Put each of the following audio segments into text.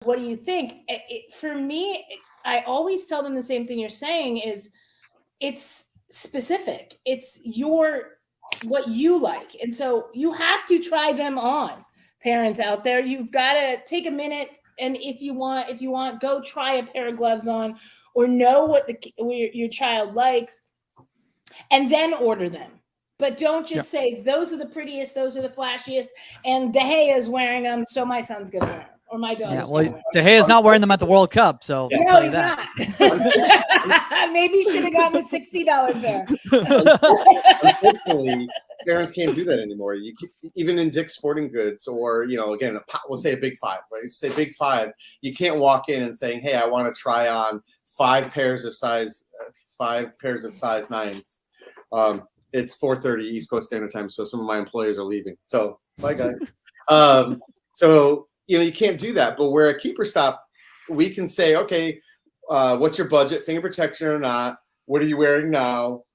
what do you think? For me, I always tell them the same thing you're saying is it's specific. It's what you like. And so you have to try them on. Parents out there, you've got to take a minute, and if you want, go try a pair of gloves on, or know what your child likes, and then order them. But don't Yeah. just say those are the prettiest, those are the flashiest, and De Gea is wearing them, so my son's gonna wear them, or my Yeah. daughter's Well, gonna wear De Gea's not wearing them at the World Cup, so them. I'll No, tell you he's that. not. Maybe he should have gotten the $60 pair. Unfortunately, parents can't do that anymore. Even in Dick's Sporting Goods, or again, we'll say a Big Five, right? Say Big Five. You can't walk in and saying, "Hey, I want to try on five pairs of size nines." It's 4:30 East Coast Standard Time, so some of my employees are leaving. So bye, guys. So you can't do that. But where a keeper stop, we can say, okay, what's your budget, finger protection or not? What are you wearing now?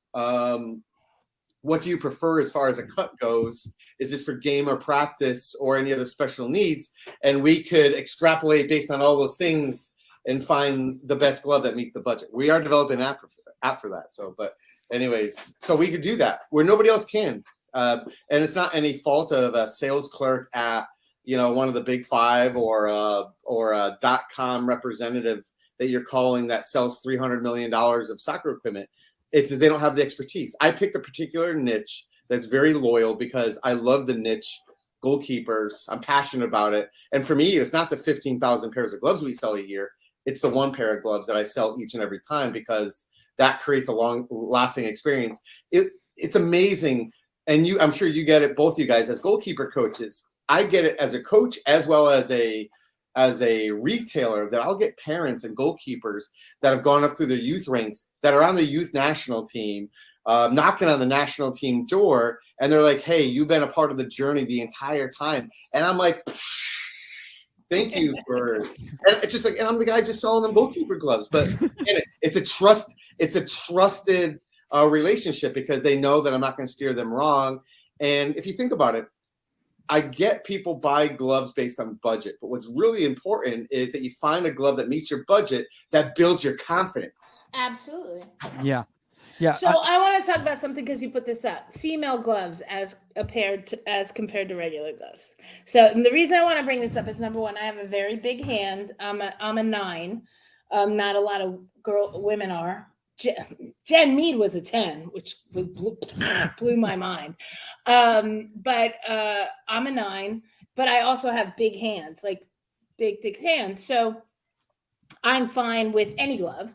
What do you prefer as far as a cut goes? Is this for game or practice or any other special needs? And we could extrapolate based on all those things and find the best glove that meets the budget. We are developing an app for that. So, but anyways, so we could do that where nobody else can. And it's not any fault of a sales clerk at one of the Big Five or a .com representative that you're calling that sells $300 million of soccer equipment. It's that they don't have the expertise. I picked a particular niche that's very loyal because I love the niche goalkeepers. I'm passionate about it. And for me, it's not the 15,000 pairs of gloves we sell a year. It's the one pair of gloves that I sell each and every time because that creates a long-lasting experience. It's amazing. And I'm sure you get it, both you guys, as goalkeeper coaches. I get it as a coach as well as a retailer, that I'll get parents and goalkeepers that have gone up through their youth ranks that are on the youth national team, knocking on the national team door, and they're like, "Hey, you've been a part of the journey the entire time." And I'm like, "Thank you for." And it's just like, and I'm the guy just selling them goalkeeper gloves, but it's a trusted relationship because they know that I'm not going to steer them wrong. And if you think about it, I get people buy gloves based on budget, but what's really important is that you find a glove that meets your budget that builds your confidence. Absolutely. Yeah. So I want to talk about something because you put this up: female gloves as compared to regular gloves. So and the reason I want to bring this up is, number one, I have a very big hand. I'm a 9. Not a lot of women are. Jen Mead was a 10, which blew my mind. But I'm a 9, but I also have big hands, like big, thick hands. So I'm fine with any glove.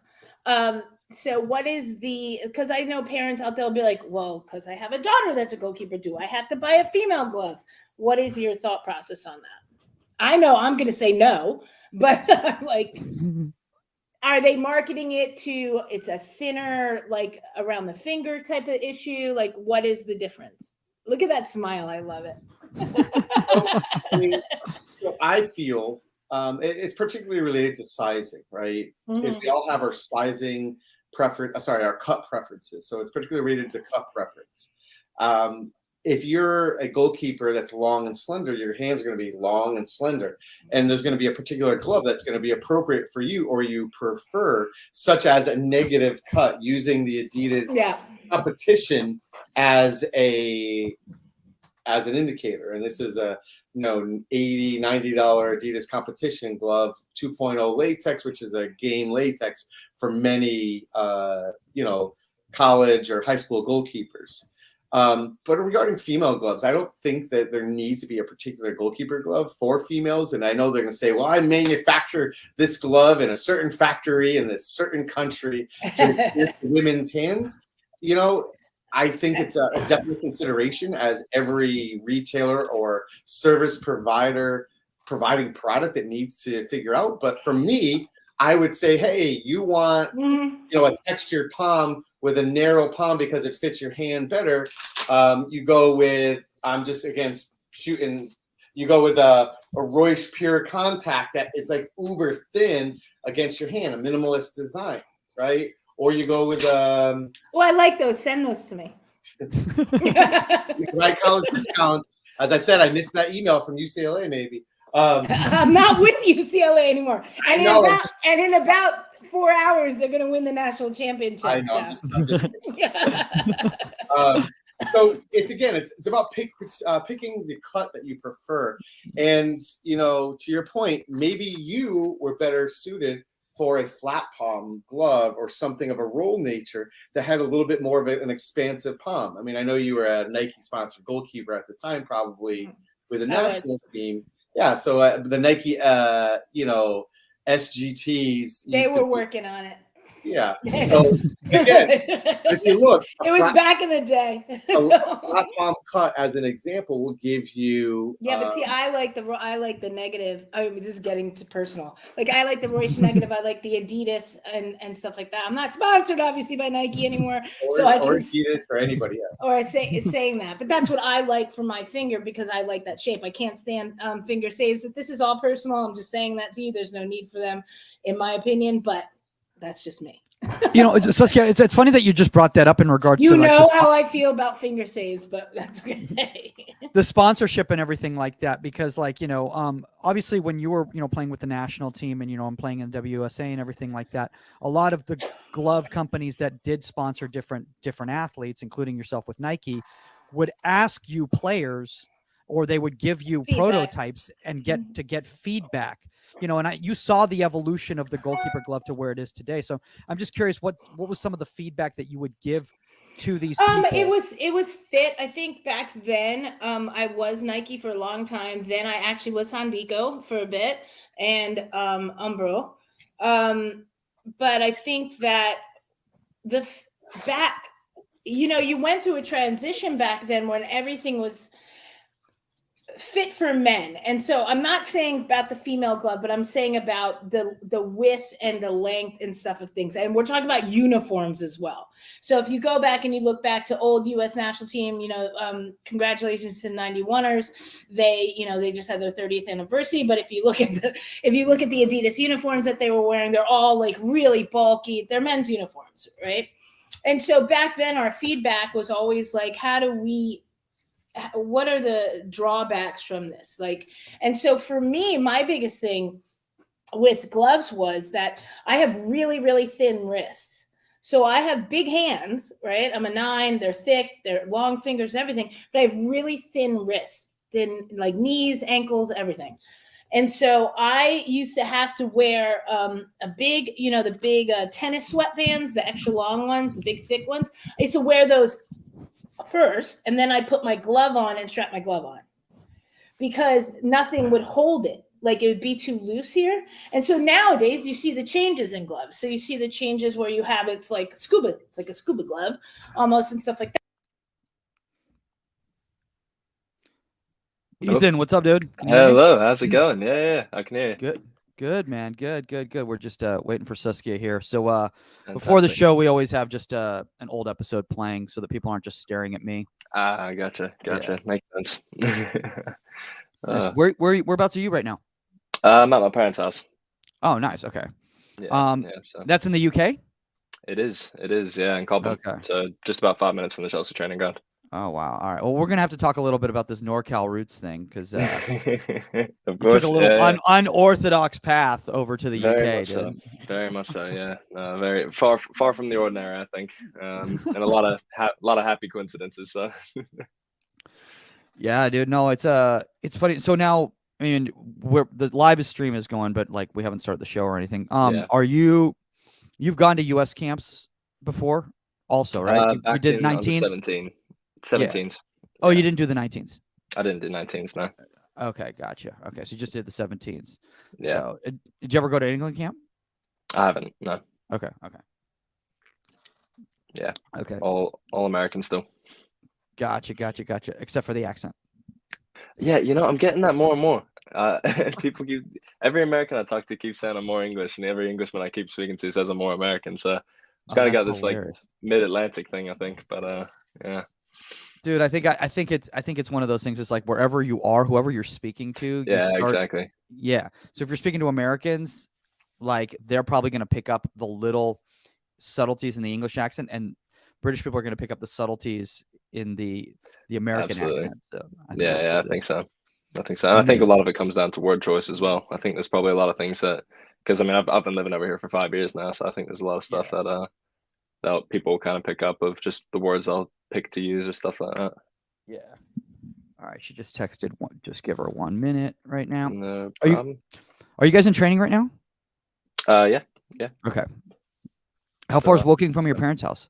So what is because I know parents out there will be like, well, because I have a daughter that's a goalkeeper, do I have to buy a female glove? What is your thought process on that? I know I'm going to say no, but I'm like, are they marketing it to it's a thinner, like around the finger type of issue? Like, what is the difference? Look at that smile. I love it. I feel it's particularly related to sizing, right? Because we all have our sizing our cut preferences. So it's particularly related to cut preference. If you're a goalkeeper that's long and slender, your hands are going to be long and slender. And there's going to be a particular glove that's going to be appropriate for you or you prefer, such as a negative cut, using the Adidas competition as an indicator. And this is a $80, $90 Adidas competition glove, 2.0 latex, which is a game latex for many college or high school goalkeepers. But regarding female gloves, I don't think that there needs to be a particular goalkeeper glove for females. And I know they're going to say, well, I manufacture this glove in a certain factory in a certain country to women's hands. I think it's a definite consideration as every retailer or service provider providing product that needs to figure out. But for me, I would say, hey, you want a textured palm with a narrow palm because it fits your hand better. You go with, I'm just against shooting. You go with a Royce Pure Contact that is like uber thin against your hand, a minimalist design, right? Or you go with I like those. Send those to me. Right college discount. As I said, I missed that email from UCLA maybe. I'm not with UCLA anymore. And in about 4 hours, they're going to win the national championship. I know. So. I'm just so it's about picking the cut that you prefer, and to your point, maybe you were better suited for a flat palm glove or something of a roll nature that had a little bit more of an expansive palm. I mean, I know you were a Nike sponsored goalkeeper at the time, probably with a national team. Yeah, so the Nike, SGTs. They were working on it. Yeah. So again, if you look, it was back in the day. A flat palm cut, as an example, will give you. Yeah, but see, I like the negative. I mean, this is getting too personal. Like, I like the Royce negative. I like the Adidas and stuff like that. I'm not sponsored, obviously, by Nike anymore, or Adidas or anybody else. Or saying that, but that's what I like for my finger because I like that shape. I can't stand finger saves. If this is all personal, I'm just saying that to you. There's no need for them, in my opinion. But that's just me. Saskia, it's funny that you just brought that up in regards to how I feel about finger saves, but that's okay. The sponsorship and everything like that, because obviously when you were playing with the national team and I'm playing in WUSA and everything like that, a lot of the glove companies that did sponsor different athletes, including yourself with Nike, would ask you players, or they would give you prototypes and get feedback, and you saw the evolution of the goalkeeper glove to where it is today. So I'm just curious, what was some of the feedback that you would give to these people? It was fit. I think back then, I was Nike for a long time. Then I actually was Sandico for a bit and Umbro. But I think that you went through a transition back then when everything was fit for men. And so I'm not saying about the female glove, but I'm saying about the width and the length and stuff of things. And we're talking about uniforms as well. So if you go back and you look back to old U.S. national team, congratulations to 91ers. They just had their 30th anniversary. But if you look at the Adidas uniforms that they were wearing, they're all like really bulky. They're men's uniforms, right? And so back then our feedback was always like, what are the drawbacks from this? And so for me, my biggest thing with gloves was that I have really, really thin wrists. So I have big hands, right? I'm a 9, they're thick, they're long fingers, everything, but I have really thin wrists, like knees, ankles, everything. And so I used to have to wear a big, the big tennis sweatbands, the extra long ones, the big thick ones. I used to wear those first, and then I put my glove on and strap my glove on because nothing would hold it. Like, it would be too loose here. And so nowadays you see the changes in gloves. So you see the changes where you have, it's like a scuba glove almost and stuff like that. Ethan, what's up, dude? Hello, how's it going? Yeah, I can hear you. Good, man. Good. We're just waiting for Saskia here. So before the show, we always have just an old episode playing so that people aren't just staring at me. Gotcha. Yeah. Makes sense. Nice. Whereabouts are you right now? I'm at my parents' house. Oh, nice. Okay. Yeah, so. That's in the UK? It is, yeah, in Cobham. Okay. So just about 5 minutes from the Chelsea training ground. Oh, wow. All right. Well, we're going to have to talk a little bit about this NorCal roots thing because you took a little unorthodox path over to the UK. Very much so, yeah. Very far from the ordinary, I think, and a lot of happy coincidences. So. Yeah, dude. No, it's funny. So now, I mean, the live stream is going, but like we haven't started the show or anything. Are you've gone to US camps before also, right? You did 19s? 17s. Oh, you didn't do the 19s? I didn't do 19s, no. Okay, gotcha. Okay, so you just did the 17s. Yeah. So, did you ever go to England camp? I haven't, no. Okay. Yeah. Okay. All American still. Gotcha. Except for the accent. Yeah, I'm getting that more and more. Every American I talk to keeps saying I'm more English, and every Englishman I keep speaking to says I'm more American. So it's kind of got this hilarious, like mid-Atlantic thing, I think. But yeah. Dude, I think it's one of those things. It's like wherever you are, whoever you're speaking to. Exactly. Yeah. So if you're speaking to Americans, like they're probably going to pick up the little subtleties in the English accent, and British people are going to pick up the subtleties in the American accent. So I think so. I think so. And I think a lot of it comes down to word choice as well. I think there's probably a lot of things that, because I mean, I've been living over here for 5 years now, so I think there's a lot of stuff that people kind of pick up of just the words I'll pick to use or stuff like that. Yeah. All right. She just texted one. Just give her 1 minute right now. No problem. Are you guys in training right now? Yeah. Okay. How far is Woking from your parents' house?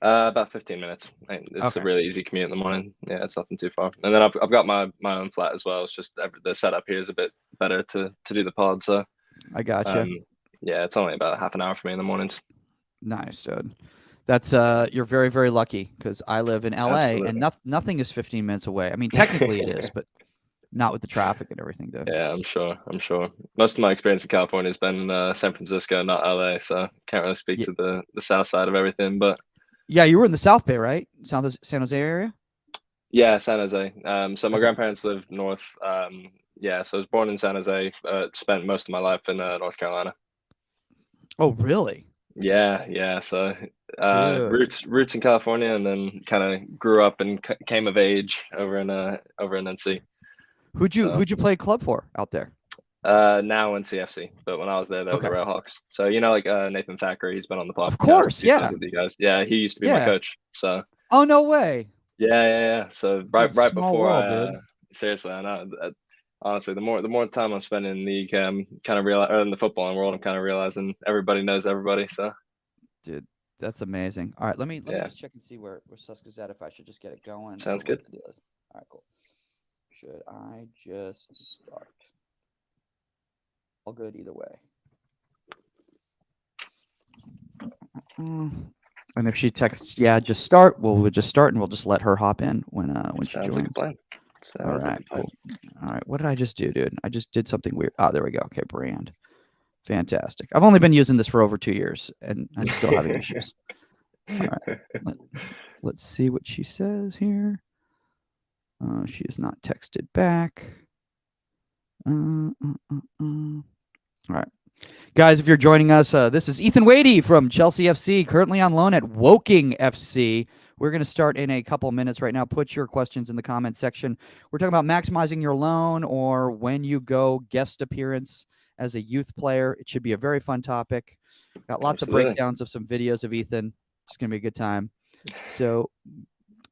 About 15 minutes. It's a really easy commute in the morning. Yeah, it's nothing too far. And then I've got my own flat as well. It's just the setup here is a bit better to do the pod. So I gotcha. Yeah, it's only about half an hour for me in the mornings. Nice, dude. That's you're very, very lucky because I live in LA and nothing is 15 minutes away. I mean, technically it is, but not with the traffic and everything, dude. Yeah, I'm sure. Most of my experience in California has been San Francisco, not LA, so can't really speak to the south side of everything. But yeah, you were in the South Bay, right? San Jose area? Yeah, San Jose. So my grandparents live north. Yeah, so I was born in San Jose, spent most of my life in North Carolina. Oh, really? Yeah. So roots in California, and then kind of grew up and came of age over in NC. Who'd you play club for out there? Now in CFC, but when I was there, they were the Railhawks. So like Nathan Thackeray, he's been on the podcast. Of course, yeah. With you guys. Yeah, he used to be my coach. So. Oh, no way. Yeah. So right before, world, seriously, I know. Honestly, the more time I'm spending in the league, kind of realize in the footballing world, I'm kind of realizing everybody knows everybody. So, dude, that's amazing. All right, let me just check and see where Suska's at. If I should just get it going. Sounds good. All right, cool. Should I just start? All good either way. And if she texts, just start. We'll just start, and we'll just let her hop in when she joins. Like a plan. All right, cool. All right, what did I just do, dude? I just did something weird. Oh, there we go. Okay, brand. Fantastic. I've only been using this for over 2 years, and I'm still having issues. All right, let's see what she says here. She has not texted back. All right. Guys, if you're joining us, this is Ethan Wady from Chelsea FC, currently on loan at Woking FC. We're going to start in a couple minutes right now. Put your questions in the comment section. We're talking about maximizing your loan or when you go guest appearance as a youth player. It should be a very fun topic. Got lots of breakdowns of some videos of Ethan. It's going to be a good time. So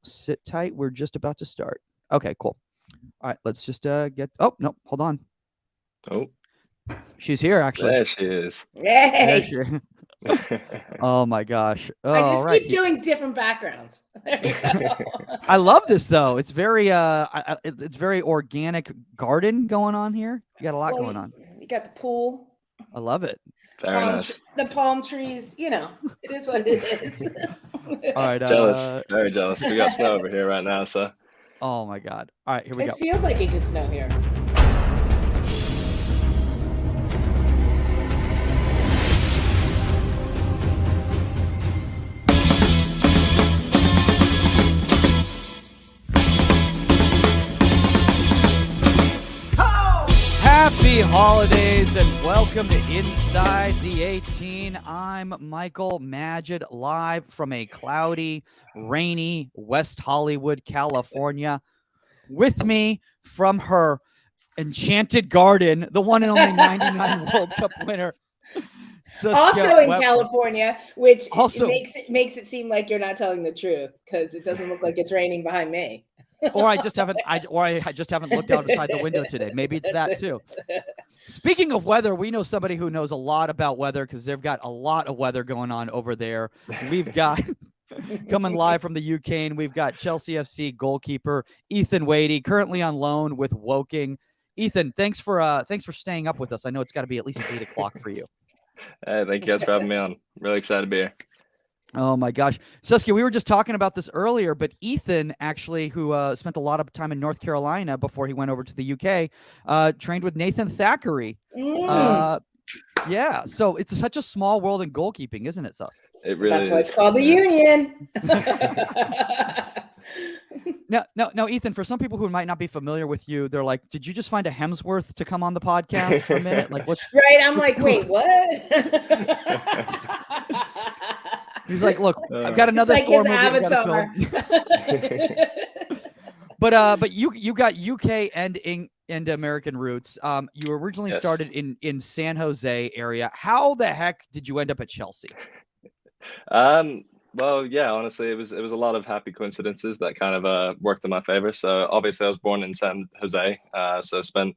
sit tight. We're just about to start. Okay, cool. All right, let's just get... Oh, no, hold on. Oh. She's here, actually. There she is. Yay! Oh my gosh! I just keep doing different backgrounds. There you go. I love this though. It's very it's very organic garden going on here. You got a lot going on. You got the pool. I love it. Very nice. The palm trees. It is what it is. All right. Jealous. Very jealous. We got snow over here right now, so. Oh my God! All right, here we go. It feels like it could snow here. Happy holidays and welcome to Inside the 18. I'm Michael Magid, live from a cloudy, rainy West Hollywood, California. With me from her enchanted garden, the one and only 99 World Cup winner. Also in California, which also makes it seem like you're not telling the truth because it doesn't look like it's raining behind me. Or I just haven't looked outside the window today. Maybe it's that too. Speaking of weather, we know somebody who knows a lot about weather because they've got a lot of weather going on over there. We've got coming live from the UK, and we've got Chelsea FC goalkeeper Ethan Wady, currently on loan with Woking. Ethan, thanks for staying up with us. I know it's got to be at least 8 o'clock for you. Hey, thank you guys for having me on. Really excited to be here. Oh my gosh. Saskia, we were just talking about this earlier, but Ethan actually, who spent a lot of time in North Carolina before he went over to the UK, trained with Nathan Thackeray. Yeah, so it's such a small world in goalkeeping, isn't it, Susk? It really is. That's why it's called the Union. No, Ethan, for some people who might not be familiar with you, they're like, did you just find a Hemsworth to come on the podcast for a minute? Like, what's... Right, I'm like, wait, what? He's like, look, I've got another Thor movie I've got to film. But you got UK and into American roots. You originally Yes. started in San Jose area. How the heck did you end up at Chelsea? Well, yeah, honestly, it was a lot of happy coincidences that kind of worked in my favor. So obviously, I was born in San Jose, so I spent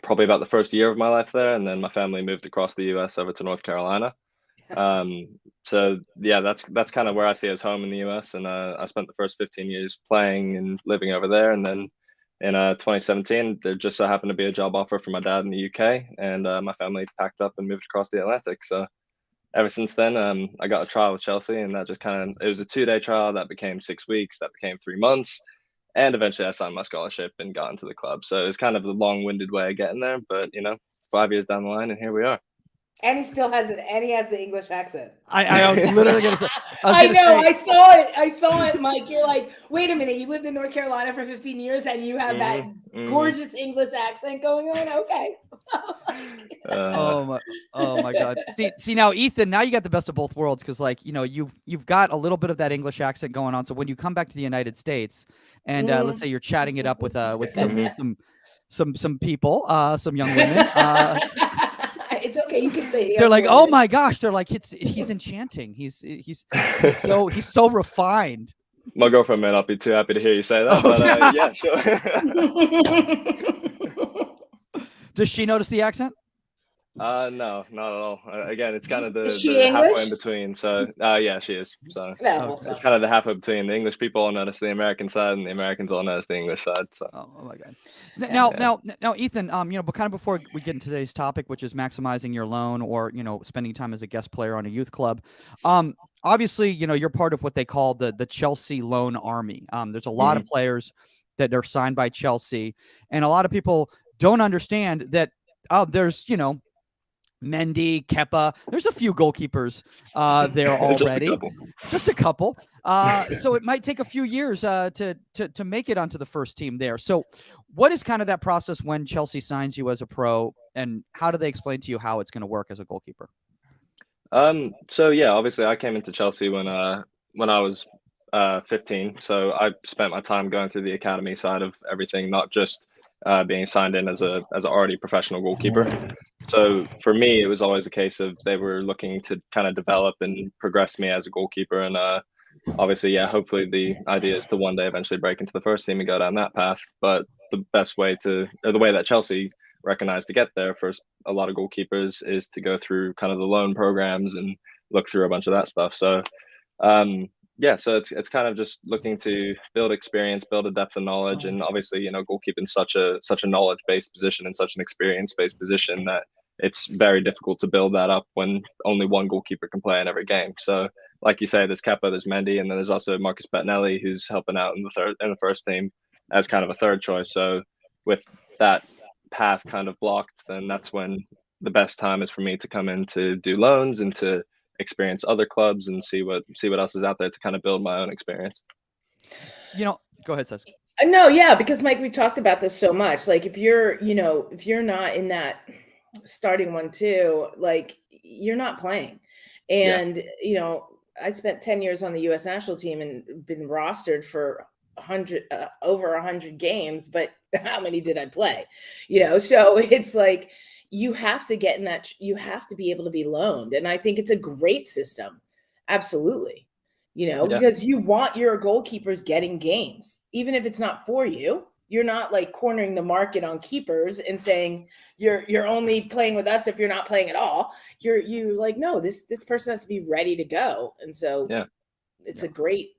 probably about the first year of my life there, and then my family moved across the U.S. over to North Carolina. Um, so yeah, that's kind of where I see as home in the U.S. And I spent the first 15 years playing and living over there, and then in 2017, there just so happened to be a job offer for my dad in the UK, and my family packed up and moved across the Atlantic. So ever since then, I got a trial with Chelsea, and that just kind of it was a 2-day trial that became 6 weeks, that became 3 months, and eventually I signed my scholarship and got into the club. So it's kind of a long-winded way of getting there, but 5 years down the line, and here we are. And he still has it, and he has the English accent. I was literally gonna say. I know. I saw it. I saw it, Mike. You're like, wait a minute. You lived in North Carolina for 15 years, and you have that gorgeous English accent going on. Okay. Oh my God. See now, Ethan. Now you got the best of both worlds because, like, you've got a little bit of that English accent going on. So when you come back to the United States, and let's say you're chatting it up with some people, some young women. It's okay. You can say they're like, oh my gosh. They're like, he's enchanting. He's so refined. My girlfriend may not be too happy to hear you say that, but yeah, sure. Does she notice the accent? No, not at all. Again, it's kind of the English? halfway in between. So, yeah, she is. So it's kind of the halfway between. The English people all notice the American side, and the Americans all notice the English side. So. Oh my God. Now, Ethan. But kind of before we get into today's topic, which is maximizing your loan or spending time as a guest player on a youth club. Obviously, you're part of what they call the Chelsea Loan Army. There's a lot of players that are signed by Chelsea, and a lot of people don't understand that. There's Mendy, Kepa. There's a few goalkeepers there already. Just a couple. So it might take a few years to make it onto the first team there. So what is kind of that process when Chelsea signs you as a pro, and how do they explain to you how it's going to work as a goalkeeper? So yeah, obviously I came into Chelsea when I was 15. So I spent my time going through the academy side of everything, not just being signed in as a already professional goalkeeper. So for me, it was always a case of they were looking to kind of develop and progress me as a goalkeeper. And obviously, yeah, hopefully the idea is to one day eventually break into the first team and go down that path. But the best way the way that Chelsea recognized to get there for a lot of goalkeepers is to go through kind of the loan programs and look through a bunch of that stuff. So yeah, so it's kind of just looking to build experience, build a depth of knowledge, and obviously, goalkeeping is such a knowledge-based position and such an experience-based position that it's very difficult to build that up when only one goalkeeper can play in every game. So, like you say, there's Kepa, there's Mendy, and then there's also Marcus Bettinelli, who's helping out in the first team as kind of a third choice. So, with that path kind of blocked, then that's when the best time is for me to come in to do loans and to experience other clubs and see what else is out there to kind of build my own experience. Go ahead, Seth. No, yeah, because Mike, we talked about this so much. Like if you're not in that starting one too, like you're not playing. And I spent 10 years on the US national team and been rostered for over 100 games, but how many did I play? So it's like you have to get in that, you have to be able to be loaned. And I think it's a great system. Absolutely. Because you want your goalkeepers getting games, even if it's not for you. You're not like cornering the market on keepers and saying you're only playing with us if you're not playing at all. You're like, no, this person has to be ready to go. And so it's a great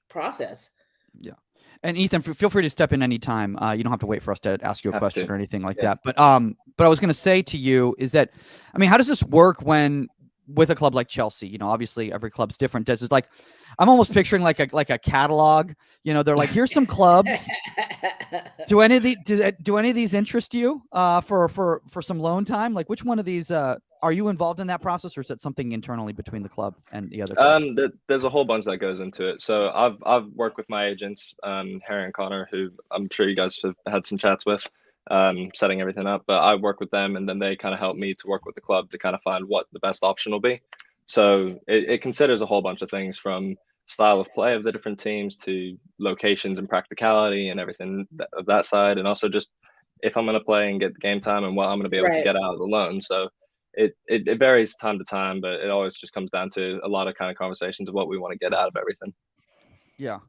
process. Yeah. And Ethan, feel free to step in anytime. You don't have to wait for us to ask you a question or anything like that. But I was going to say to you is that, how does this work with a club like Chelsea? Obviously every club's different. Does it I'm almost picturing like a catalog. They're like, here's some clubs. Do any of these interest you for some loan time? Like, which one of these are you involved in that process, or is it something internally between the club and the other club? There's a whole bunch that goes into it. So I've worked with my agents, Harry and Connor, who I'm sure you guys have had some chats with, setting everything up. But I work with them, and then they kind of help me to work with the club to kind of find what the best option will be. So it considers a whole bunch of things, from style of play of the different teams to locations and practicality and everything of that side, and also just if I'm going to play and get the game time and what I'm going to be able to get out of the loan. So it varies time to time, but it always just comes down to a lot of kind of conversations of what we want to get out of everything. Yeah.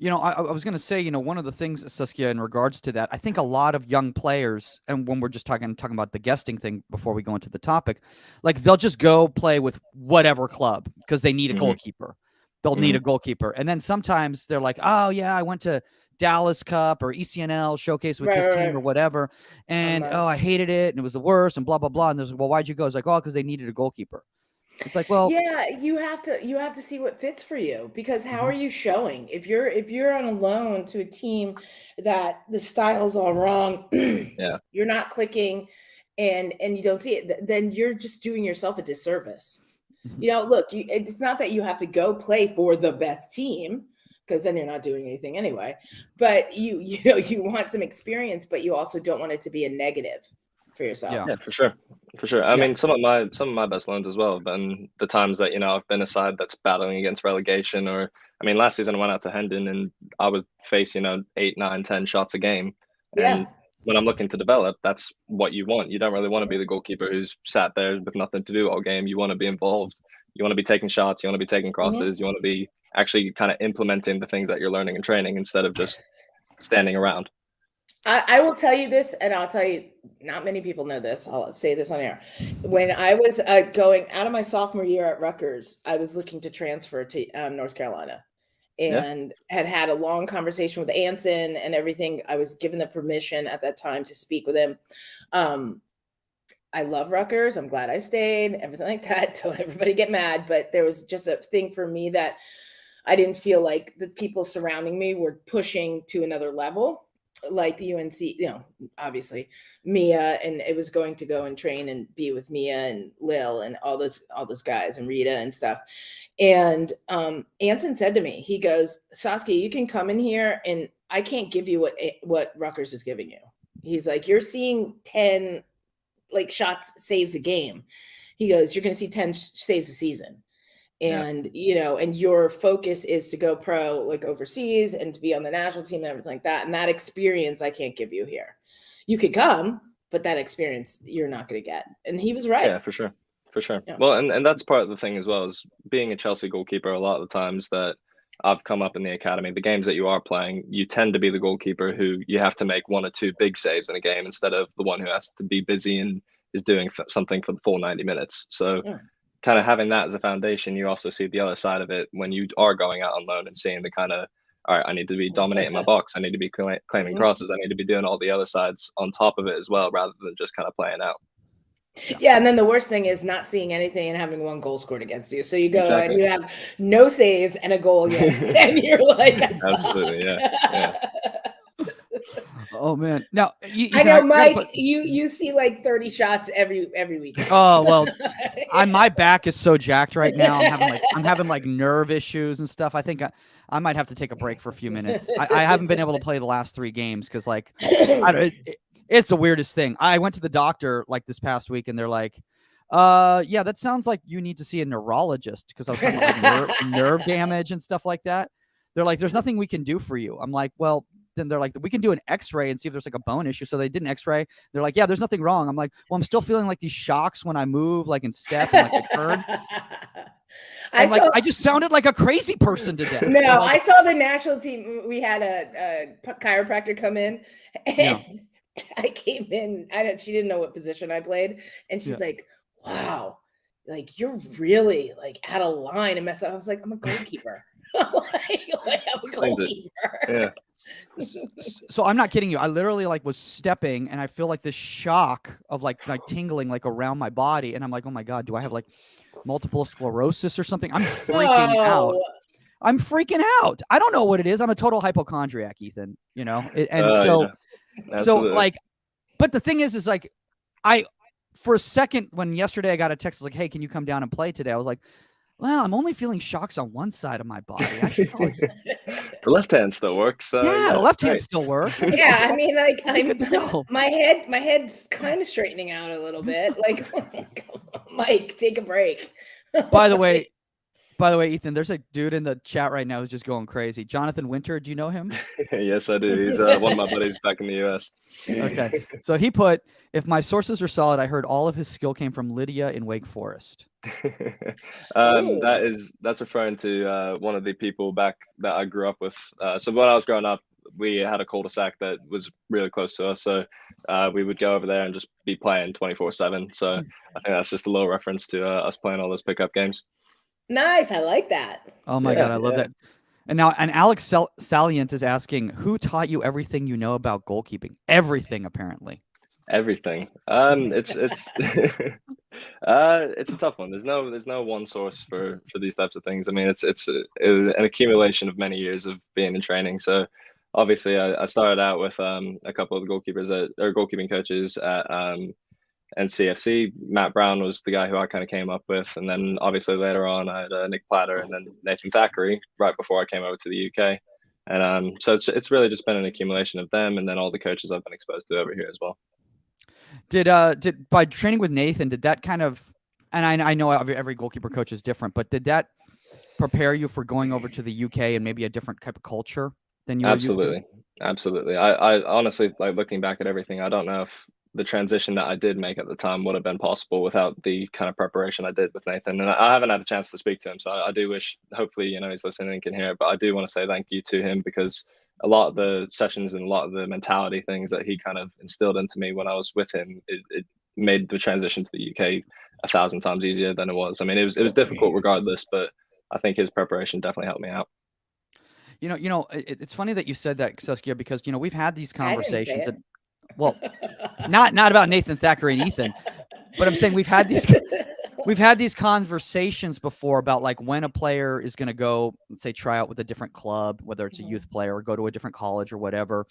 I was going to say, one of the things, Saskia, in regards to that, I think a lot of young players, and when we're just talking about the guesting thing before we go into the topic, like they'll just go play with whatever club because they need a goalkeeper. They'll need a goalkeeper. And then sometimes they're like, oh, yeah, I went to Dallas Cup or ECNL showcase with this team or whatever. And, I hated it. And it was the worst and blah, blah, blah. And there's like, well, why'd you go? It's like, oh, because they needed a goalkeeper. It's like, well, yeah, you have to see what fits for you, because how are you showing if you're on a loan to a team that the style's all wrong, yeah, you're not clicking and you don't see it, then you're just doing yourself a disservice. Look, it's not that you have to go play for the best team, because then you're not doing anything anyway, but you want some experience, but you also don't want it to be a negative for yourself. Yeah, for sure. I mean, some of my best loans as well have been the times that I've been a side that's battling against relegation, or I mean, last season I went out to Hendon and I was facing 8, 9, 10 shots a game, and when I'm looking to develop, that's what you want. You don't really want to be the goalkeeper who's sat there with nothing to do all game. You want to be involved. You want to be taking shots. You want to be taking crosses. You want to be actually kind of implementing the things that you're learning and training instead of just standing around. I will tell you this, and I'll tell you, not many people know this. I'll say this on air. When I was going out of my sophomore year at Rutgers, I was looking to transfer to North Carolina, and had a long conversation with Anson and everything. I was given the permission at that time to speak with him. I love Rutgers. I'm glad I stayed, everything like that. Don't everybody get mad. But there was just a thing for me that I didn't feel like the people surrounding me were pushing to another level. Like the UNC, obviously Mia, and it was going to go and train and be with Mia and Lil and all those guys and Rita and stuff. And Anson said to me, he goes, Saskia, you can come in here and I can't give you what Rutgers is giving you. He's like, you're seeing 10 shots, saves a game. He goes, you're going to see 10 saves a season. And, and your focus is to go pro overseas and to be on the national team and everything like that. And that experience I can't give you here. You could come, but that experience you're not going to get. And he was right. Yeah, for sure. Yeah. Well, and that's part of the thing as well, is being a Chelsea goalkeeper. A lot of the times that I've come up in the academy, the games that you are playing, you tend to be the goalkeeper who you have to make 1 or 2 big saves in a game instead of the one who has to be busy and is doing something for the full 90 minutes. So kind of having that as a foundation, you also see the other side of it when you are going out on loan and seeing the kind of, all right, I need to be dominating my box. I need to be claiming crosses. I need to be doing all the other sides on top of it as well, rather than just kind of playing out. Yeah, and then the worst thing is not seeing anything and having 1 goal scored against you. So you go and you have no saves and a goal against, and you're like, absolutely, yeah. Oh man! Now I know, Mike. You see 30 shots every week. Oh well, my back is so jacked right now. I'm having nerve issues and stuff. I think I might have to take a break for a few minutes. I haven't been able to play the last 3 games because it's the weirdest thing. I went to the doctor this past week and they're like, yeah, that sounds like you need to see a neurologist, because I was talking about nerve damage and stuff like that. They're like, there's nothing we can do for you. I'm like, well. Then they're like, we can do an x-ray and see if there's a bone issue. So they did an x-ray. They're like, yeah, there's nothing wrong. I'm like, well, I'm still feeling these shocks when I move, and step and I turn. I just sounded like a crazy person today. No, I saw the national team. We had a chiropractor come in, and I came in. She didn't know what position I played, and she's like, wow, you're really out of line and messed up. I was like, I'm a goalkeeper. I'm a goalkeeper. Yeah. So I'm not kidding you. I literally was stepping and I feel this shock of tingling around my body. And I'm like, oh my God, do I have multiple sclerosis or something? I'm freaking out. I'm freaking out. I don't know what it is. I'm a total hypochondriac, Ethan, but the thing is for a second, when yesterday I got a text, hey, can you come down and play today? I was like, well, I'm only feeling shocks on one side of my body. The left hand still works. The left hand still works. Yeah, I mean, my head's kind of straightening out a little bit. Mike, take a break. By the way, By the way, Ethan, there's a dude in the chat right now who's just going crazy. Jonathan Winter, do you know him? Yes, I do. He's one of my buddies back in the US. Okay. So he put, if my sources are solid, I heard all of his skill came from Lydia in Wake Forest. That's referring to one of the people back that I grew up with. So when I was growing up, we had a cul-de-sac that was really close to us. So we would go over there and just be playing 24/7. So I think that's just a little reference to us playing all those pickup games. Nice. I like that. Oh my God, I love that. And now, Alex Salient is asking, who taught you everything you know about goalkeeping? Everything, apparently. Everything. It's it's a tough one. There's no one source for these types of things. I mean, it's an accumulation of many years of being in training. So obviously, I started out with a couple of the goalkeeping coaches at NCFC. Matt Brown was the guy who I kind of came up with, and then obviously later on I had Nick Platter and then Nathan Thackeray right before I came over to the UK. And so it's really just been an accumulation of them, and then all the coaches I've been exposed to over here as well. Did by training with Nathan, did that kind of, and I know every goalkeeper coach is different, but did that prepare you for going over to the UK and maybe a different type of culture than you were used to? Absolutely. I honestly, like, looking back at everything, I don't know if the transition that I did make at the time would have been possible without the kind of preparation I did with Nathan. And I haven't had a chance to speak to him, so I do wish, hopefully, he's listening and can hear it. But I do want to say thank you to him, because a lot of the sessions and a lot of the mentality things that he kind of instilled into me when I was with him, it made the transition to the UK 1,000 times easier than it was. I mean, it was difficult regardless, but I think his preparation definitely helped me out. It's funny that you said that, Saskia, because we've had these conversations. I didn't say it. Well, not about Nathan Thackeray and Ethan, but I'm saying we've had these conversations before about, like, when a player is going to go, let's say, try out with a different club, whether it's a youth player or go to a different college or whatever,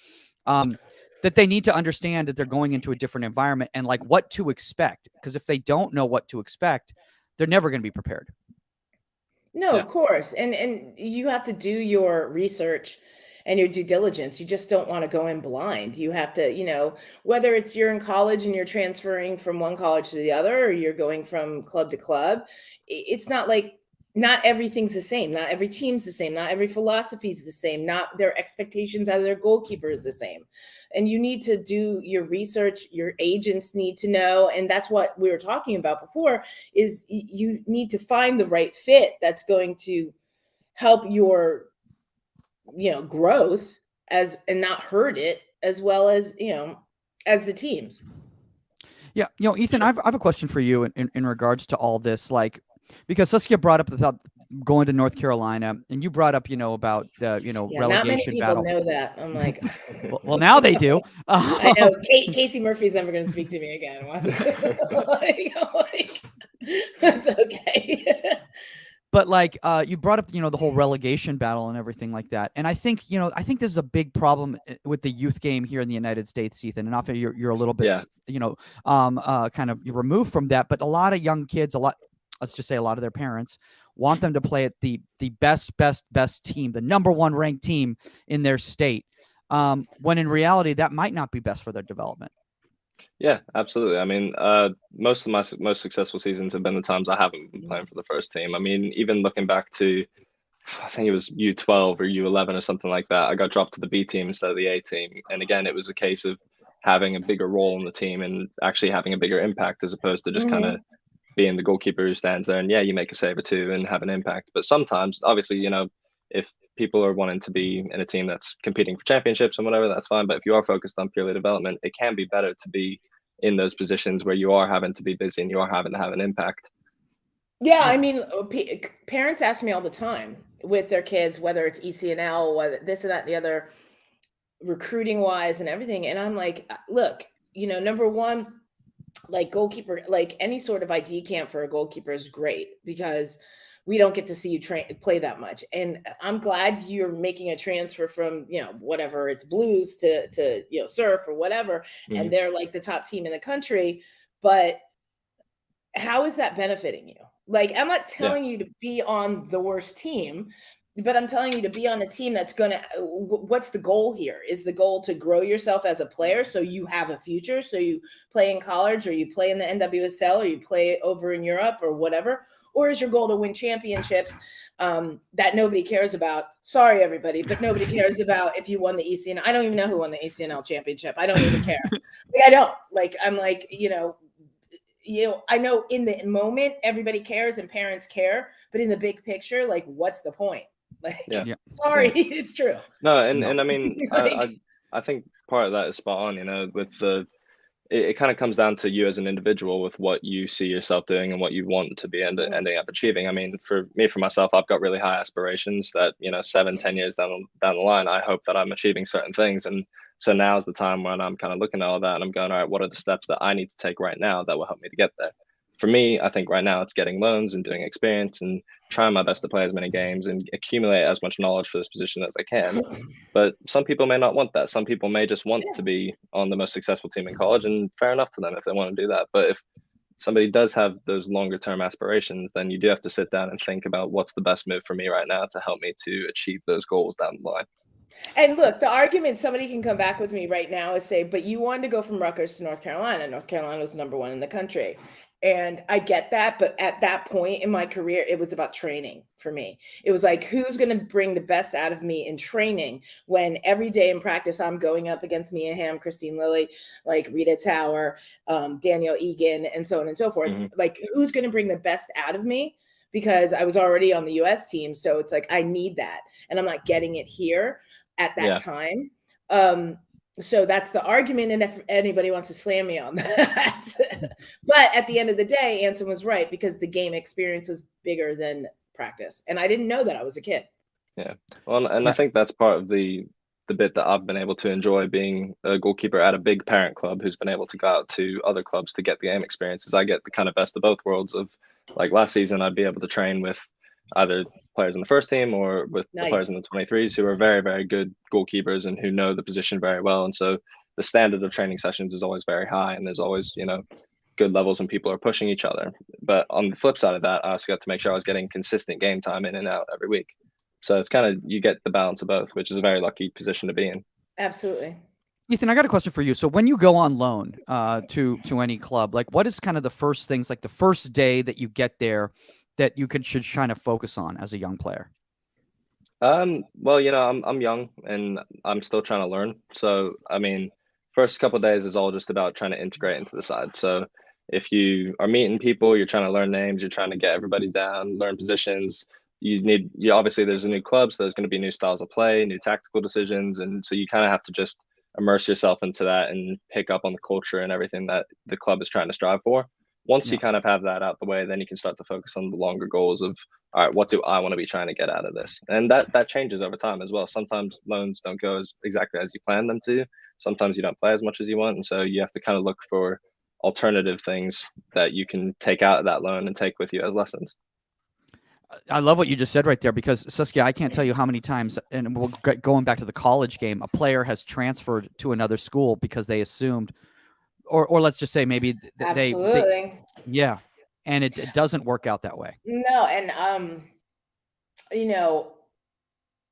that they need to understand that they're going into a different environment and, like, what to expect. Because if they don't know what to expect, they're never going to be prepared. No, of course. And you have to do your research and your due diligence. You just don't want to go in blind. You have to, whether it's you're in college and you're transferring from one college to the other, or you're going from club to club, it's not like, not everything's the same. Not every team's the same. Not every philosophy is the same. Not their expectations out of their goalkeeper is the same. And you need to do your research. Your agents need to know. And that's what we were talking about before, is you need to find the right fit that's going to help your, growth and not hurt it, as well as, as the teams. Yeah. Ethan, I have a question for you in regards to all this, like, because Saskia brought up about going to North Carolina, and you brought up, about the, relegation not many people battle. know that. I'm like, well, now they do. I know Casey Murphy's never going to speak to me again. That's okay. But, like, you brought up, the whole relegation battle and everything like that. And I think, this is a big problem with the youth game here in the United States, Ethan. And often you're a little bit, kind of you're removed from that. But a lot of young kids, let's just say a lot of their parents want them to play at the best team, the number one ranked team in their state. When in reality, that might not be best for their development. Yeah, absolutely. I mean, most of my most successful seasons have been the times I haven't been playing for the first team. I mean, even looking back to, I think it was U12 or U11 or something like that, I got dropped to the B team instead of the A team. And again, it was a case of having a bigger role in the team and actually having a bigger impact, as opposed to just kind of being the goalkeeper who stands there and, yeah, you make a save or two and have an impact. But sometimes, obviously, if people are wanting to be in a team that's competing for championships and whatever, that's fine. But if you are focused on purely development, it can be better to be in those positions where you are having to be busy and you are having to have an impact. Yeah, I mean, parents ask me all the time with their kids, whether it's ECNL, whether this and that and the other, recruiting wise and everything. And I'm like, look, number one, like goalkeeper, like any sort of ID camp for a goalkeeper is great, because we don't get to see you play that much. And I'm glad you're making a transfer from, whatever it's Blues to Surf or whatever. Mm-hmm. And they're like the top team in the country. But how is that benefiting you? Like, I'm not telling you to be on the worst team, But I'm telling you, to be on a team that's going to, what's the goal here? Is the goal to grow yourself as a player so you have a future? So you play in college, or you play in the NWSL, or you play over in Europe, or whatever? Or is your goal to win championships that nobody cares about? Sorry, everybody, but nobody cares about if you won the ECNL. I don't even know who won the ECNL championship. I don't even care. I don't. I'm like, I know in the moment everybody cares and parents care, but in the big picture, like, what's the point? Sorry, it's true. No, and I mean, I think part of that is spot on. With it kind of comes down to you as an individual with what you see yourself doing and what you want to be ending up achieving. I mean, for myself, I've got really high aspirations that 7-10 years down the line, I hope that I'm achieving certain things. And so now's the time when I'm kind of looking at all that and I'm going, all right, what are the steps that I need to take right now that will help me to get there? For me, I think right now it's getting loans and doing experience and trying my best to play as many games and accumulate as much knowledge for this position as I can. But some people may not want that. Some people may just want to be on the most successful team in college, and fair enough to them if they want to do that. But if somebody does have those longer term aspirations, then you do have to sit down and think about what's the best move for me right now to help me to achieve those goals down the line. And look, the argument somebody can come back with me right now is say, but you wanted to go from Rutgers to North Carolina. North Carolina was #1 in the country. And I get that. But at that point in my career, it was about training for me. It was like, who's going to bring the best out of me in training when every day in practice, I'm going up against Mia Hamm, Christine Lilly, like Rita Tower, Danielle Egan, and so on and so forth. Like, who's going to bring the best out of me? Because I was already on the US team. So it's like, I need that. And I'm not getting it here at that time. So that's the argument. And if anybody wants to slam me on that, but at the end of the day, Anson was right, because the game experience was bigger than practice. And I didn't know that I was a kid. Yeah. Well, and I think that's part of the bit that I've been able to enjoy being a goalkeeper at a big parent club who's been able to go out to other clubs to get the game experiences. I get the kind of best of both worlds of, like, last season, I'd be able to train with either players in the first team or with the players in the 23s who are very, very good goalkeepers and who know the position very well. And so the standard of training sessions is always very high, and there's always, good levels and people are pushing each other. But on the flip side of that, I also got to make sure I was getting consistent game time in and out every week. So it's kind of, you get the balance of both, which is a very lucky position to be in. Absolutely. Ethan, I got a question for you. So when you go on loan to any club, like, what is kind of the first things, like the first day that you get there, that you should try to focus on as a young player? Well, I'm young and I'm still trying to learn. So, I mean, first couple of days is all just about trying to integrate into the side. So if you are meeting people, you're trying to learn names, you're trying to get everybody down, learn positions. Obviously there's a new club, so there's going to be new styles of play, new tactical decisions. And so you kind of have to just immerse yourself into that and pick up on the culture and everything that the club is trying to strive for. Once you kind of have that out the way, then you can start to focus on the longer goals of, all right, what do I want to be trying to get out of this? And that changes over time as well. Sometimes loans don't go exactly as you plan them to. Sometimes you don't play as much as you want. And so you have to kind of look for alternative things that you can take out of that loan and take with you as lessons. I love what you just said right there, because Saskia, I can't tell you how many times, and we'll going back to the college game, a player has transferred to another school because they assumed, or let's just say maybe Absolutely. Yeah. And it doesn't work out that way. No. And,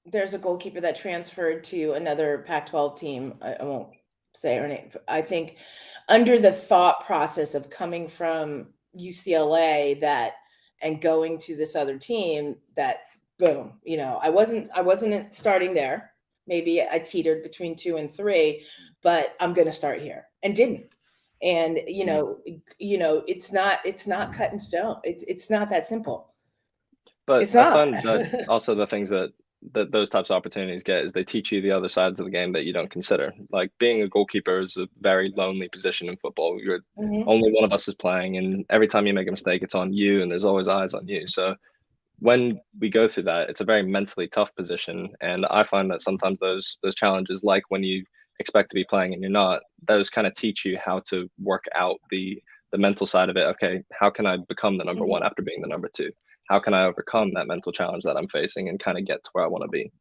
there's a goalkeeper that transferred to another Pac-12 team. I won't say her name. I think under the thought process of coming from UCLA and going to this other team, that boom, I wasn't starting there. Maybe I teetered between 2 and 3, but I'm going to start here, and didn't. And, it's not cut in stone. It's not that simple. But It's not. I find that also the things that those types of opportunities get is they teach you the other sides of the game that you don't consider. Like, being a goalkeeper is a very lonely position in football. You're only one of us is playing, and every time you make a mistake, it's on you, and there's always eyes on you. So when we go through that, it's a very mentally tough position. And I find that sometimes those challenges, like when you expect to be playing and you're not, those kind of teach you how to work out the mental side of it. Okay, how can I become the number one after being the number 2? How can I overcome that mental challenge that I'm facing and kind of get to where I want to be?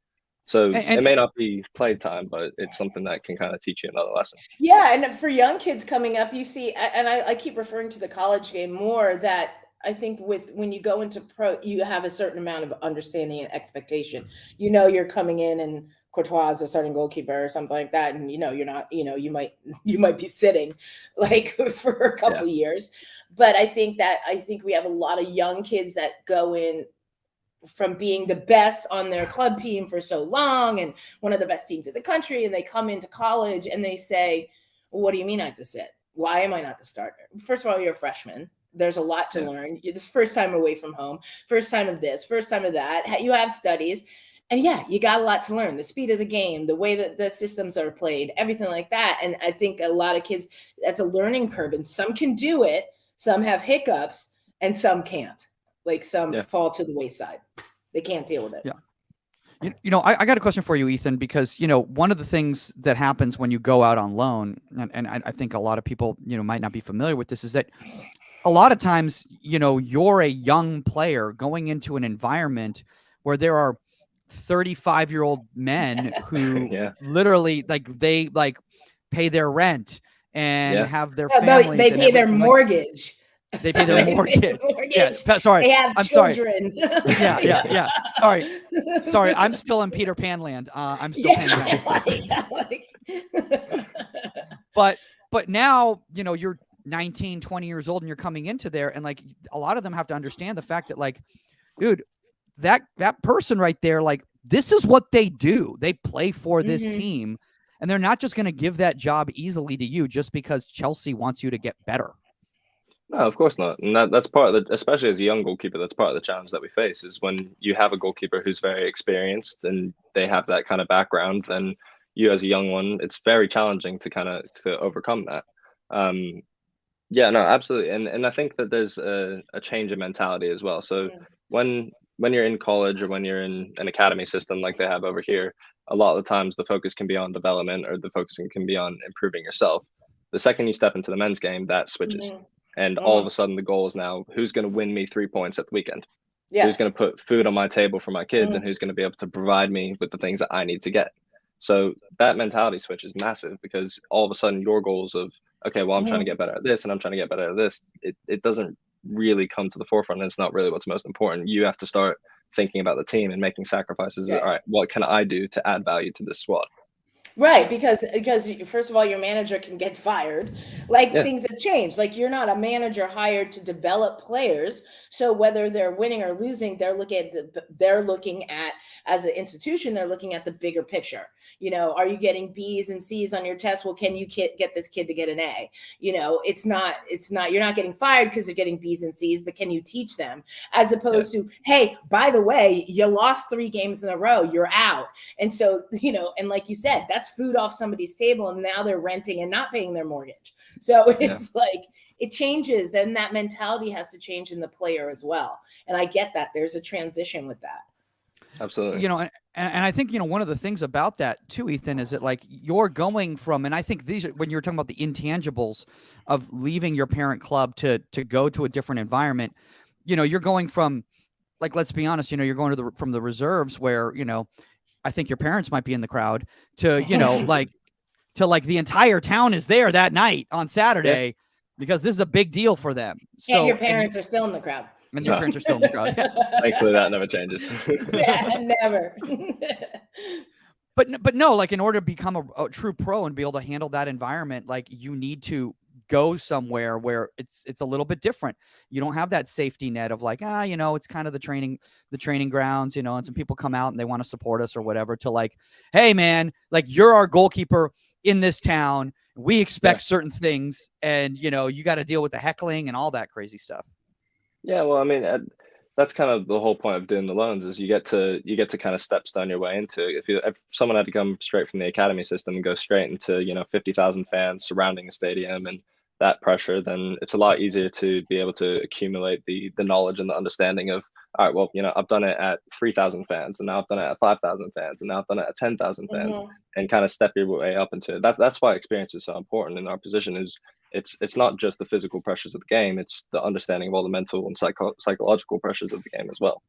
So it may not be playtime, but it's something that can kind of teach you another lesson. Yeah. And for young kids coming up, you see, and I keep referring to the college game more, that I think when you go into pro, you have a certain amount of understanding and expectation. You know, you're coming in and Courtois is a starting goalkeeper or something like that, and you know you're not. You know, you might be sitting like for a couple years. But I think we have a lot of young kids that go in from being the best on their club team for so long and one of the best teams in the country, and they come into college and they say, well, what do you mean I have to sit? Why am I not the starter? First of all, you're a freshman. There's a lot to learn. It's first time away from home, first time of this, first time of that. You have studies, and you got a lot to learn. The speed of the game, the way that the systems are played, everything like that. And I think a lot of kids, that's a learning curve, and some can do it, some have hiccups, and some can't. Like some fall to the wayside. They can't deal with it. Yeah. You know, I got a question for you, Ethan, because, you know, one of the things that happens when you go out on loan, and I think a lot of people, you know, might not be familiar with this, is that a lot of times, you know, you're a young player going into an environment where there are 35-year-old men who literally they pay their rent and have their families. They pay their mortgage. They pay their mortgage. Yeah, sorry. They have children. Sorry. Yeah. Sorry. I'm still in Peter Pan land. I'm still paying rent. But now, you know, you're 19, 20 years old and you're coming into there, and like a lot of them have to understand the fact that, like, dude, that person right there, like, this is what they do. They play for this team, and they're not just going to give that job easily to you just because Chelsea wants you to get better. No, of course not. And that's part of the, especially as a young goalkeeper, that's part of the challenge that we face, is when you have a goalkeeper who's very experienced and they have that kind of background, then you as a young one, it's very challenging to overcome that. Yeah, no, absolutely. And I think that there's a change in mentality as well. So when you're in college or when you're in an academy system like they have over here, a lot of the times the focus can be on development, or the focus can be on improving yourself. The second you step into the men's game, that switches. And all of a sudden the goal is now, who's going to win me 3 points at the weekend? Who's going to put food on my table for my kids, and who's going to be able to provide me with the things that I need to get? So that mentality switch is massive, because all of a sudden your goals of, okay, well, I'm trying to get better at this and I'm trying to get better at this, it doesn't really come to the forefront. And it's not really what's most important. You have to start thinking about the team and making sacrifices. All right, what can I do to add value to this squad? Right, because first of all, your manager can get fired. Like things have changed. Like, you're not a manager hired to develop players. So whether they're winning or losing, they're looking at as an institution, they're looking at the bigger picture. You know, are you getting B's and C's on your test? Well, can you get this kid to get an A? You know, it's not you're not getting fired because they're getting B's and C's, but can you teach them? As opposed to, hey, by the way, you lost 3 games in a row, you're out. And so, you know, and like you said, that's food off somebody's table, and now they're renting and not paying their mortgage. So it's like, it changes. Then that mentality has to change in the player as well. And I get that there's a transition with that. Absolutely. You know, and I think, you know, one of the things about that too, Ethan, is that, like, you're going from, and I think these are, when you're talking about the intangibles of leaving your parent club to go to a different environment, you know, you're going from, like, let's be honest, you know, you're going to from the reserves where, you know, I think your parents might be in the crowd, to, you know, like the entire town is there that night on Saturday because this is a big deal for them. So, and your parents are still in the crowd. And your parents are still in the crowd. Thankfully, that never changes. Never. But no, like, in order to become a true pro and be able to handle that environment, like, you need to go somewhere where it's a little bit different. You don't have that safety net of, like, you know, it's kind of the training grounds, you know, and some people come out and they want to support us or whatever, to, like, hey man, like, you're our goalkeeper in this town. We expect certain things, and, you know, you got to deal with the heckling and all that crazy stuff. Yeah, well, I mean, that's kind of the whole point of doing the loans, is you get to kind of stepstone your way into it. If someone had to come straight from the academy system and go straight into, you know, 50,000 fans surrounding a stadium and that pressure, then it's a lot easier to be able to accumulate the knowledge and the understanding of, all right, well, you know, I've done it at 3,000 fans, and now I've done it at 5,000 fans, and now I've done it at 10,000 fans, and kind of step your way up into it. That's why experience is so important in our position. Is it's not just the physical pressures of the game, it's the understanding of all the mental and psychological pressures of the game as well.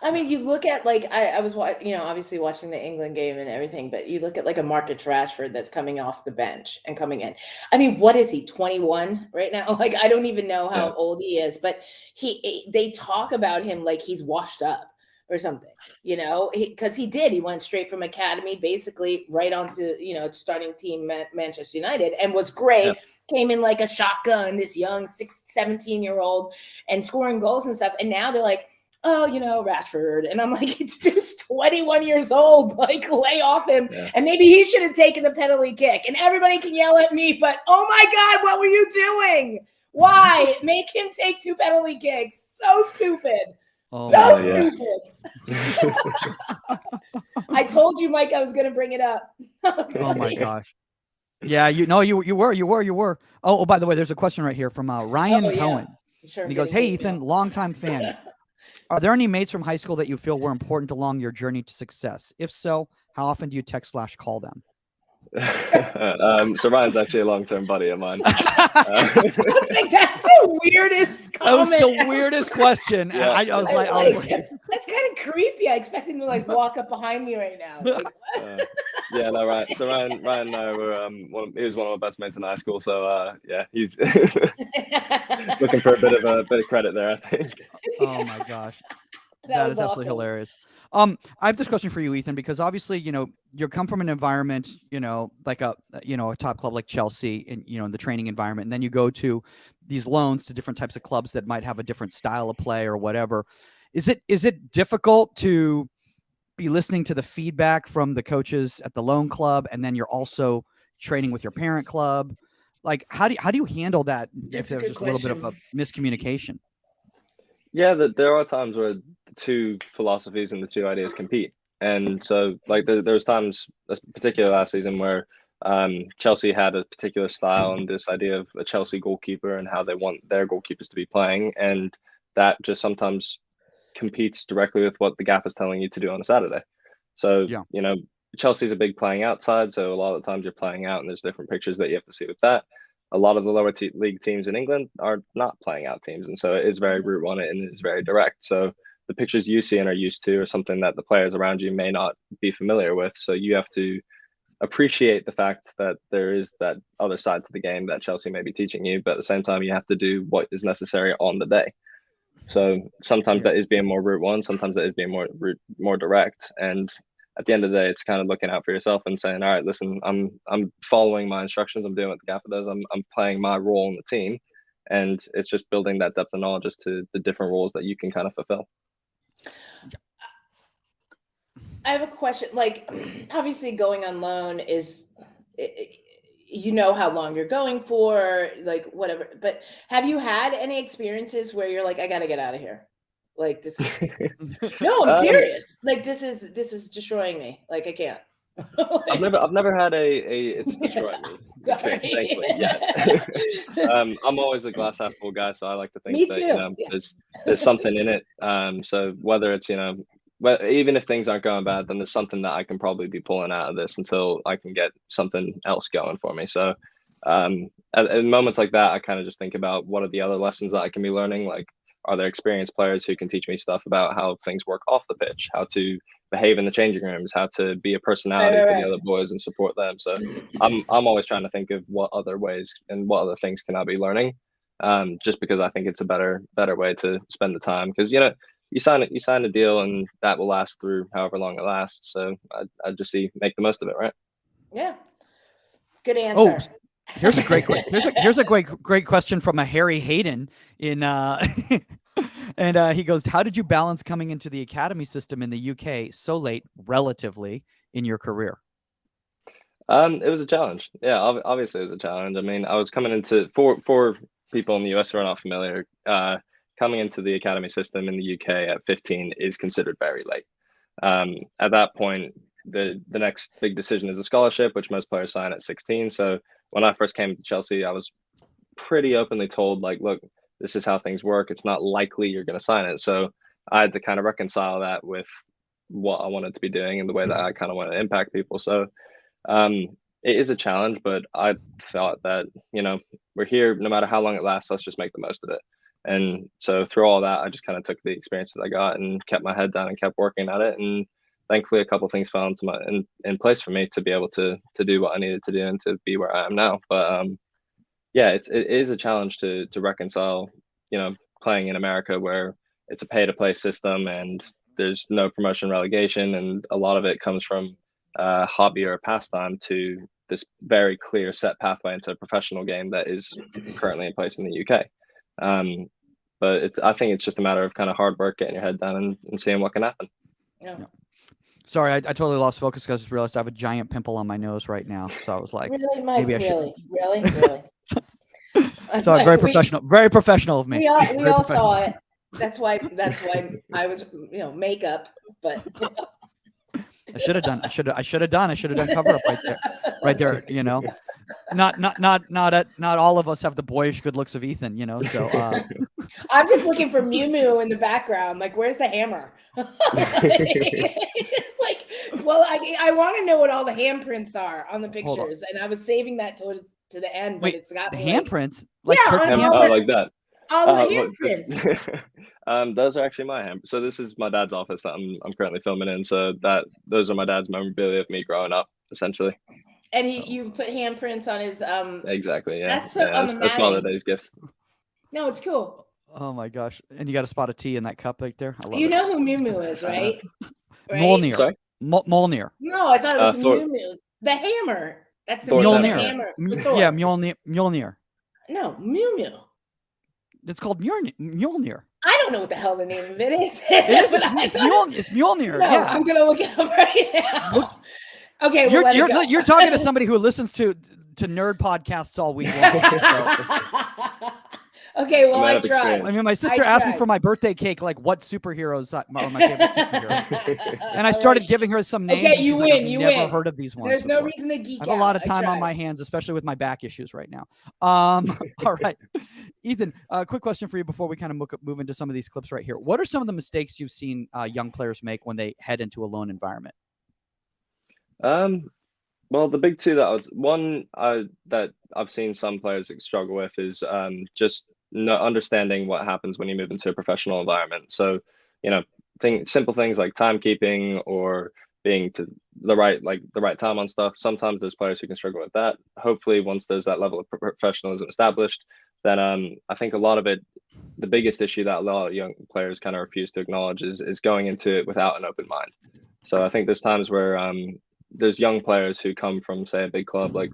I mean, you look at like I was obviously watching the England game and everything, but you look at like a Marcus Rashford that's coming off the bench and coming in. I mean, what is he, 21 right now? Like I don't even know how Yeah. old he is, but they talk about him like he's washed up or something, because he went straight from academy basically right onto starting team Manchester United and was great. Yeah. Came in like a shotgun, this young 17-year-old and scoring goals and stuff, and now they're like, oh, Rashford. And I'm like, dude's 21 years old. Like, lay off him. Yeah. And maybe he should have taken the penalty kick. And everybody can yell at me, but oh my God, what were you doing? Why? Make him take 2 penalty kicks. So stupid. Oh, so yeah. stupid. I told you, Mike, I was going to bring it up. Oh my gosh. Yeah, you were. Oh, by the way, there's a question right here from Ryan Cohen. Sure, and he goes, "Hey, Ethan, longtime fan. Are there any mates from high school that you feel were important along your journey to success? If so, how often do you text/call them?" So Ryan's actually a long-term buddy of mine. I was like, that's the weirdest comment. That was the weirdest question. Yeah. I was like, that's kind of creepy. I expected him to like walk up behind me right now. Like, yeah, no, right. So Ryan and I were he was one of my best mates in high school. So yeah, he's looking for a bit of credit there, I think. Oh my gosh. That is absolutely hilarious. I have this question for you, Ethan, because obviously, you come from an environment, like a top club like Chelsea in the training environment. And then you go to these loans to different types of clubs that might have a different style of play or whatever. Is it difficult to be listening to the feedback from the coaches at the loan club, and then you're also training with your parent club? Like, how do you handle that if there's just a little bit of a miscommunication? Yeah, there are times where the two philosophies and the two ideas compete. And so, like, there was times, particularly last season, where Chelsea had a particular style and this idea of a Chelsea goalkeeper and how they want their goalkeepers to be playing. And that just sometimes competes directly with what the gaffer is telling you to do on a Saturday. So, Chelsea's a big playing outside. So a lot of the times you're playing out and there's different pictures that you have to see with that. A lot of the lower league teams in England are not playing out teams. And so it is very root on it and it's very direct. So the pictures you see and are used to are something that the players around you may not be familiar with. So you have to appreciate the fact that there is that other side to the game that Chelsea may be teaching you. But at the same time, you have to do what is necessary on the day. So sometimes that is being more route one. Sometimes that is being more direct. And at the end of the day, it's kind of looking out for yourself and saying, all right, listen, I'm following my instructions. I'm doing what the gaffer does. I'm playing my role in the team. And it's just building that depth of knowledge as to the different roles that you can kind of fulfill. I have a question. Like, obviously going on loan is, how long you're going for, like, whatever. But have you had any experiences where you're like, I got to get out of here? Like, this is no, I'm serious. Like, this is destroying me. Like, I can't. I've never had it's destroying me experience, thankfully, yet. I'm always a glass half full guy, so I like to think that there's something in it. So whether it's even if things aren't going bad, then there's something that I can probably be pulling out of this until I can get something else going for me. So at moments like that, I kind of just think about what are the other lessons that I can be learning. Like, are there experienced players who can teach me stuff about how things work off the pitch, how to behave in the changing rooms, how to be a personality for the other boys and support them. So I'm always trying to think of what other ways and what other things can I be learning, just because I think it's a better way to spend the time. Because you sign a deal and that will last through however long it lasts. So I just make the most of it, right? Yeah. Good answer. Oh, here's a great question from a Harry Hayden in and he goes, how did you balance coming into the academy system in the UK so late relatively in your career? It was a challenge. Yeah, obviously it was a challenge. I mean, I was coming into for people in the US who are not familiar, coming into the academy system in the UK at 15 is considered very late. At that point, the next big decision is a scholarship, which most players sign at 16. So when I first came to Chelsea, I was pretty openly told, like, look, this is how things work. It's not likely you're going to sign it. So I had to kind of reconcile that with what I wanted to be doing and the way that I kind of want to impact people. So it is a challenge, but I thought that, we're here, no matter how long it lasts, let's just make the most of it. And so through all that, I just kind of took the experiences I got and kept my head down and kept working at it. And thankfully, a couple of things fell in place for me to be able to do what I needed to do and to be where I am now. But yeah, it is a challenge to reconcile, playing in America where it's a pay to play system and there's no promotion relegation, and a lot of it comes from hobby or pastime to this very clear set pathway into a professional game that is currently in place in the UK. But I think it's just a matter of kind of hard work, getting your head down and seeing what can happen. Yeah. Sorry, I totally lost focus because I just realized I have a giant pimple on my nose right now. So I was like, really, Mike, maybe I should. Really. Sorry, very professional. Very professional of me. We all saw it. That's why I was, makeup, but I should have done cover up right there. Not all of us have the boyish good looks of Ethan, so I'm just looking for Mew Mew in the background. Like, where's the hammer? Like, well, I want to know what all the handprints are on the pictures, and I was saving that to the end. Wait, but it's got the me handprints, like like that. All the handprints. Those are actually my handprints. So this is my dad's office that I'm currently filming in. So those are my dad's memorabilia of me growing up, essentially. And you put handprints on his Exactly, yeah. That's that's Father's Day's gifts. No, it's cool. Oh my gosh! And you got a spot of tea in that cup right there. I love you it. know who Mew Mew is, right? Mjolnir. Sorry? Mjolnir. No, I thought it was Thor. Mew Mew. The hammer. That's the Mjolnir. hammer. Yeah, Mjolnir. No, Mew Mew. It's called Mjolnir. I don't know what the hell the name of it is. It's Mjolnir. No, yeah. I'm gonna look it up right now. Okay, you're talking to somebody who listens to nerd podcasts all week long. Okay, well, I tried. Experience. I mean, my sister asked me for my birthday cake, like what superheroes are my favorite superheroes, and I started giving her some names. Okay, you win. I've never heard of these ones. There's before. no reason to geek out. I have a lot of time on my hands, especially with my back issues right now. All right, Ethan, quick question for you before we kind of move into some of these clips right here. What are some of the mistakes you've seen young players make when they head into a lone environment? Well, the big two that I've seen some players struggle with is just not understanding what happens when you move into a professional environment. So, simple things like timekeeping or being to the right time on stuff. Sometimes there's players who can struggle with that. Hopefully, once there's that level of professionalism established, then I think a lot of it, the biggest issue that a lot of young players kind of refuse to acknowledge is going into it without an open mind. So I think there's times where there's young players who come from, say, a big club like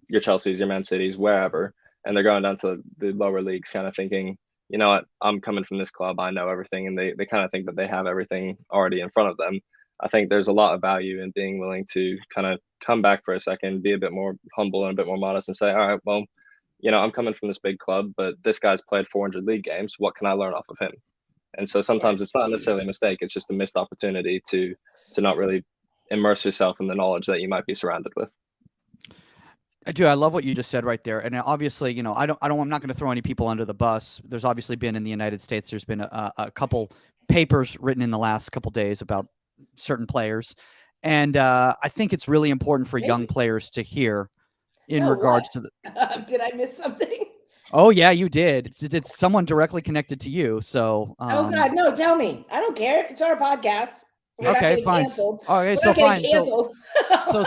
your Chelsea's, your Man City's, wherever, and they're going down to the lower leagues kind of thinking, you know what, I'm coming from this club, I know everything, and they kind of think that they have everything already in front of them. I think there's a lot of value in being willing to kind of come back for a second, be a bit more humble and a bit more modest and say, all right, well, I'm coming from this big club, but this guy's played 400 league games. What can I learn off of him? And so sometimes it's not necessarily a mistake. It's just a missed opportunity to not really immerse yourself in the knowledge that you might be surrounded with. I love what you just said right there. And obviously, I'm not going to throw any people under the bus. There's obviously been in the United States, there's been a couple papers written in the last couple days about certain players. And I think it's really important for young players to hear in regards to the. Did I miss something? Oh yeah, you did. It's someone directly connected to you. So. Oh God, no! Tell me. I don't care. It's our podcast. Okay, fine. Okay, so fine. So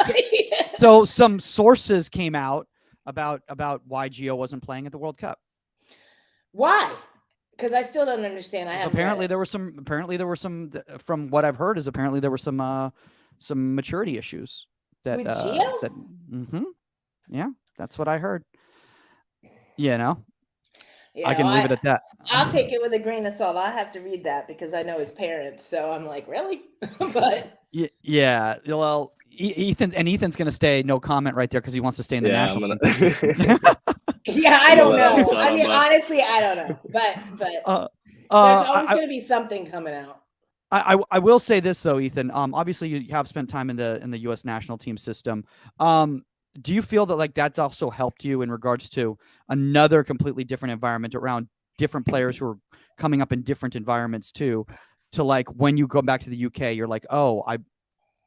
so some sources came out about why Gio wasn't playing at the World Cup. Why? Because I still don't understand. Apparently there were some. From what I've heard, is apparently there were some maturity issues that. With Gio? Yeah, that's what I heard. Yeah, I can leave it at that. I'll take it with a grain of salt. I have to read that because I know his parents. So I'm like, really? But yeah. Well, Ethan's going to stay no comment right there because he wants to stay in the national. Yeah, I don't know. I mean, honestly, I don't know. But there's always going to be something coming out. I will say this though, Ethan. Obviously you have spent time in the U.S. national team system. Do you feel that that's also helped you in regards to another completely different environment around different players who are coming up in different environments too, to when you go back to the UK, you're like, oh,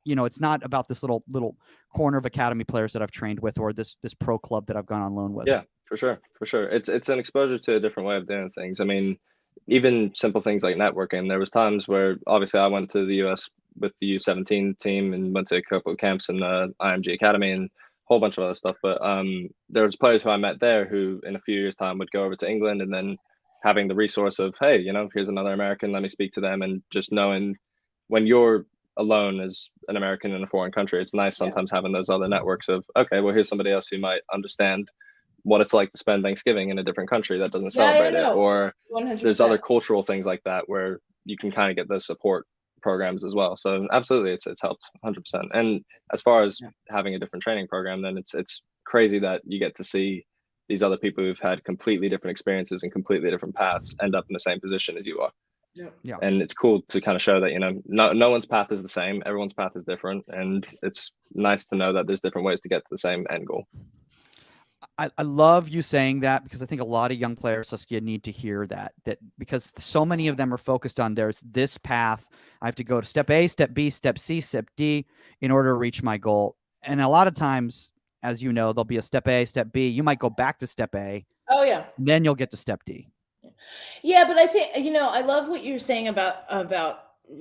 it's not about this little corner of academy players that I've trained with or this pro club that I've gone on loan with. Yeah, For sure, for sure. It's an exposure to a different way of doing things. I mean, even simple things like networking. There was times where obviously I went to the US with the U17 team and went to a couple of camps in the IMG Academy and a whole bunch of other stuff. But there was players who I met there who in a few years' time would go over to England, and then having the resource of, hey, here's another American, let me speak to them, and just knowing when you're alone as an American in a foreign country, it's nice sometimes having those other networks of, okay, well, here's somebody else who might understand what it's like to spend Thanksgiving in a different country that doesn't celebrate it, or 100%. there's other cultural things like that where you can kind of get those support programs as well. So absolutely, it's helped 100%. And as far as having a different training program, then it's crazy that you get to see these other people who've had completely different experiences and completely different paths end up in the same position as you are. Yeah. And it's cool to kind of show that, no one's path is the same. Everyone's path is different. And it's nice to know that there's different ways to get to the same end goal. I love you saying that, because I think a lot of young players, Saskia, need to hear that because so many of them are focused on there's this path. I have to go to step A, step B, step C, step D in order to reach my goal. And a lot of times, as you know, there'll be a step A, step B. You might go back to step A. Oh, yeah. Then you'll get to step D. Yeah, but I think, I love what you're saying about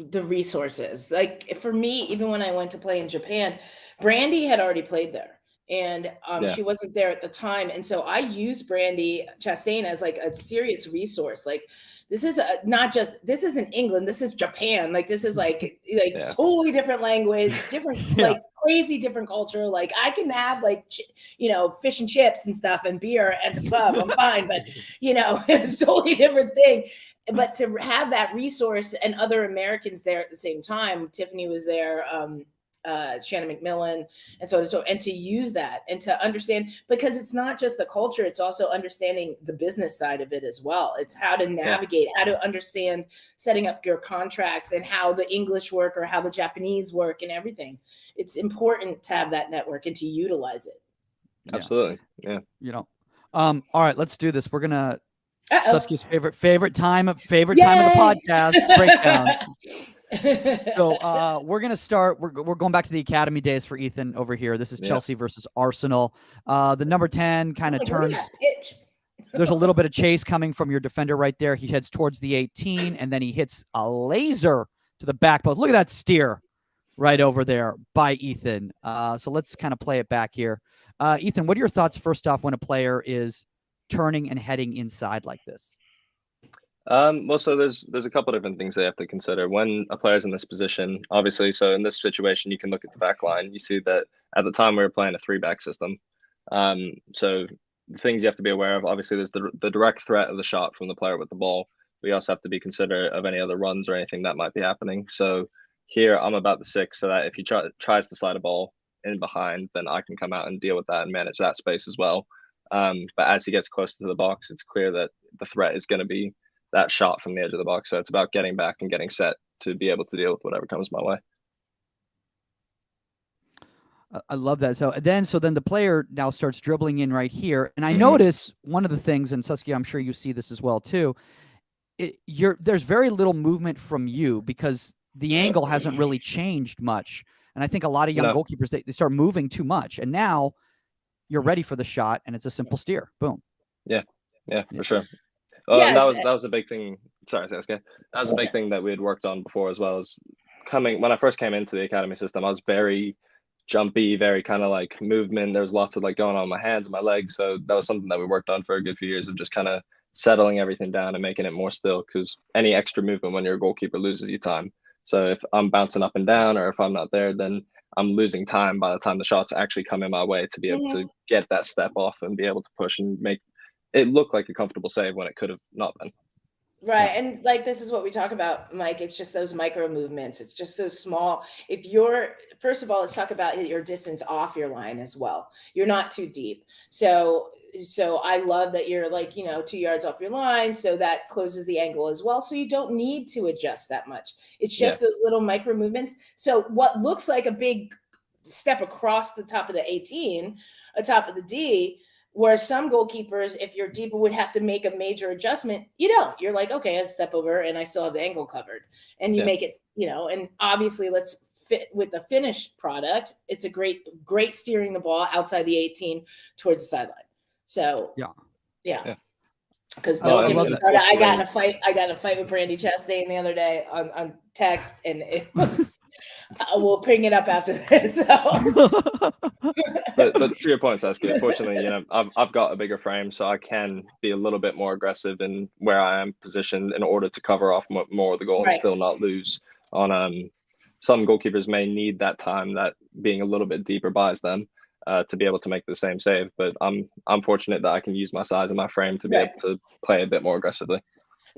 the resources. Like for me, even when I went to play in Japan, Brandy had already played there. And she wasn't there at the time. And so I used Brandy Chastain as like a serious resource. Like this is this isn't England, this is Japan. Like this is like totally different language, different, like crazy different culture. Like I can have like, fish and chips and stuff and beer at the pub. I'm fine. But, it's a totally different thing. But to have that resource and other Americans there at the same time, Tiffany was there, Shannon McMillan, and to use that and to understand, because it's not just the culture, it's also understanding the business side of it as well. It's how to navigate, how to understand setting up your contracts and how the English work or how the Japanese work and everything. It's important to have that network and to utilize it. Absolutely. Yeah. All right, let's do this. We're gonna Saskia's favorite time of the podcast, breakdowns. So we're gonna start. We're going back to the academy days for Ethan over here. This is Chelsea versus Arsenal. The number 10 kind of turns. There's a little bit of chase coming from your defender right there. He heads towards the 18, and then he hits a laser to the back post. Look at that steer right over there by Ethan. So let's kind of play it back here. Ethan, what are your thoughts first off when a player is turning and heading inside like this? Well, so there's a couple different things they have to consider when a player's in this position. Obviously, so in this situation, you can look at the back line. You see that at the time we were playing a 3-back system. So the things you have to be aware of, obviously, there's the direct threat of the shot from the player with the ball. We also have to be considerate of any other runs or anything that might be happening. So here I'm about the 6, so that if he tries to slide a ball in behind, then I can come out and deal with that and manage that space as well. But as he gets closer to the box, it's clear that the threat is going to be that shot from the edge of the box. So it's about getting back and getting set to be able to deal with whatever comes my way. I love that. So then the player now starts dribbling in right here. And I notice one of the things, and Saskia, I'm sure you see this as well too, there's very little movement from you because the angle hasn't really changed much. And I think a lot of young goalkeepers, they start moving too much. And now you're ready for the shot, and it's a simple steer. Boom. Yeah, for sure. That was a big thing. Sorry, Saskia. That was a big thing that we had worked on before as well. As when I first came into the academy system, I was very jumpy, very kind of like movement. There was lots of like going on with my hands and my legs. So that was something that we worked on for a good few years of just kind of settling everything down and making it more still, because any extra movement when you're a goalkeeper loses you time. So if I'm bouncing up and down or if I'm not there, then I'm losing time by the time the shots actually come in my way to be able to get that step off and be able to push and make it look like a comfortable save when it could have not been. Right. And like, this is what we talk about, Mike. It's just those micro movements. It's just those small, first of all, let's talk about your distance off your line as well. You're not too deep. So I love that you're like, 2 yards off your line. So that closes the angle as well. So you don't need to adjust that much. It's just those little micro movements. So what looks like a big step across the top of the 18, atop of the D, where some goalkeepers, if you're deeper, would have to make a major adjustment. You don't. You're like, okay, I step over and I still have the angle covered. And you make it, and obviously let's fit with the finished product. It's a great steering the ball outside the 18 towards the sideline. So Yeah. yeah. Because Oh, don't get me and started. I got in unfortunately- a fight with Brandy Chastain the other day on text, and it was. We'll bring it up after this. So. but to your point, Saskia, fortunately, you know, I've got a bigger frame, so I can be a little bit more aggressive in where I am positioned in order to cover off more of the goal and Right. still not lose. On some goalkeepers may need that time that being a little bit deeper buys them to be able to make the same save. But I'm fortunate that I can use my size and my frame to be able to play a bit more aggressively.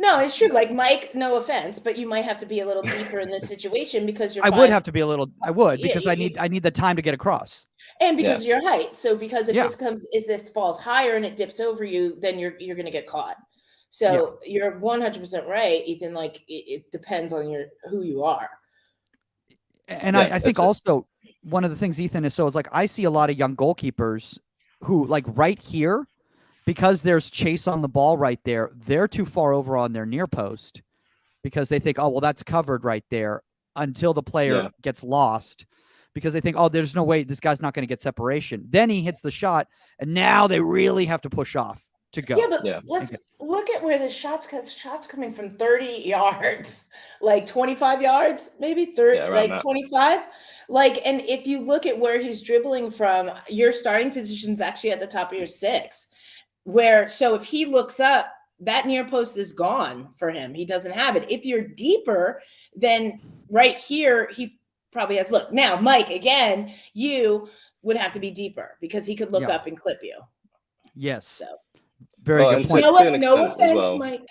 No, it's true. Like Mike, no offense, but you might have to be a little deeper in this situation because you're. I would have to be a little. I would because Yeah, I need the time to get across. and because of your height. So because if Yeah. this falls higher and it dips over you, then you're going to get caught. So you're 100% right, Ethan. Like it depends on who you are. And I think also one of the things, Ethan, is so it's like I see a lot of young goalkeepers who like right here, because there's chase on the ball right there, they're too far over on their near post because they think, oh, well, that's covered right there until the player gets lost because they think, oh, there's no way this guy's not going to get separation. Then he hits the shot, and now they really have to push off to go. Yeah, but let's look at where the shots coming from 30 yards, like 25 yards, maybe 30, like 25. Like, and if you look at where he's dribbling from, your starting position's actually at the top of your 6. So if he looks up, that near post is gone for him. He doesn't have it. If you're deeper, then right here, he probably has. Look, now, Mike, again, you would have to be deeper because he could look up and clip you. Yes. So. Very good point. No offense, Mike.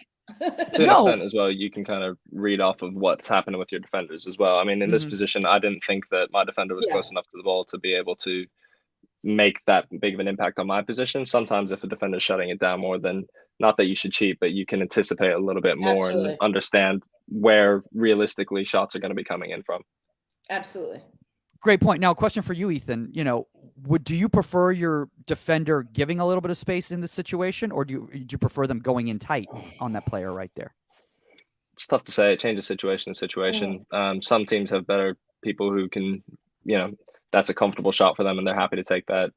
To an extent as well, you can kind of read off of what's happening with your defenders as well. I mean, in this position, I didn't think that my defender was close enough to the ball to be able to make that big of an impact on my position. Sometimes if a defender's shutting it down more, then not that you should cheat, but you can anticipate a little bit more and understand where realistically shots are going to be coming in from. Absolutely. Great point. Now, a question for you, Ethan. You know, do you prefer your defender giving a little bit of space in this situation, or do you prefer them going in tight on that player right there? It's tough to say. It changes situation to situation. Some teams have better people who can, you know, that's a comfortable shot for them and they're happy to take that.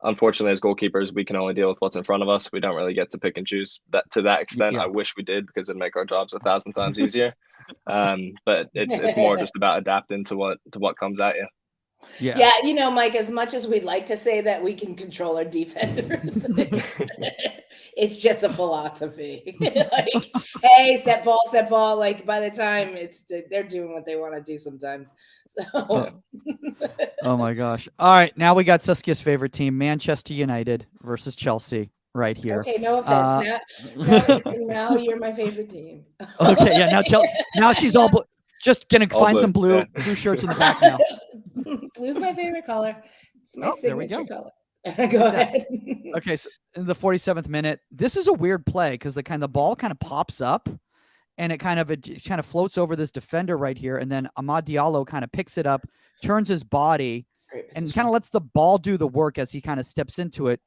Unfortunately, as goalkeepers, we can only deal with what's in front of us. We don't really get to pick and choose that to that extent. I wish we did because it'd make our jobs 1,000 times easier. But it's more just about adapting to what comes at you. Yeah, you know, Mike, as much as we'd like to say that we can control our defenders, it's just a philosophy. Like, hey, set ball. Like by the time they're doing what they want to do sometimes. So. Oh my gosh! All right, now we got Saskia's favorite team, Manchester United versus Chelsea, right here. Okay, no offense. Now you're my favorite team. Okay, yeah. Now she's all blue. Just gonna find some blue shirts in the back now. Blue's my favorite color. It's my signature color. Go ahead. Okay, so in the 47th minute, this is a weird play because the ball kind of pops up, and it kind of floats over this defender right here, and then Amad Diallo kind of picks it up, turns his body, and kind of lets the ball do the work as he kind of steps into it.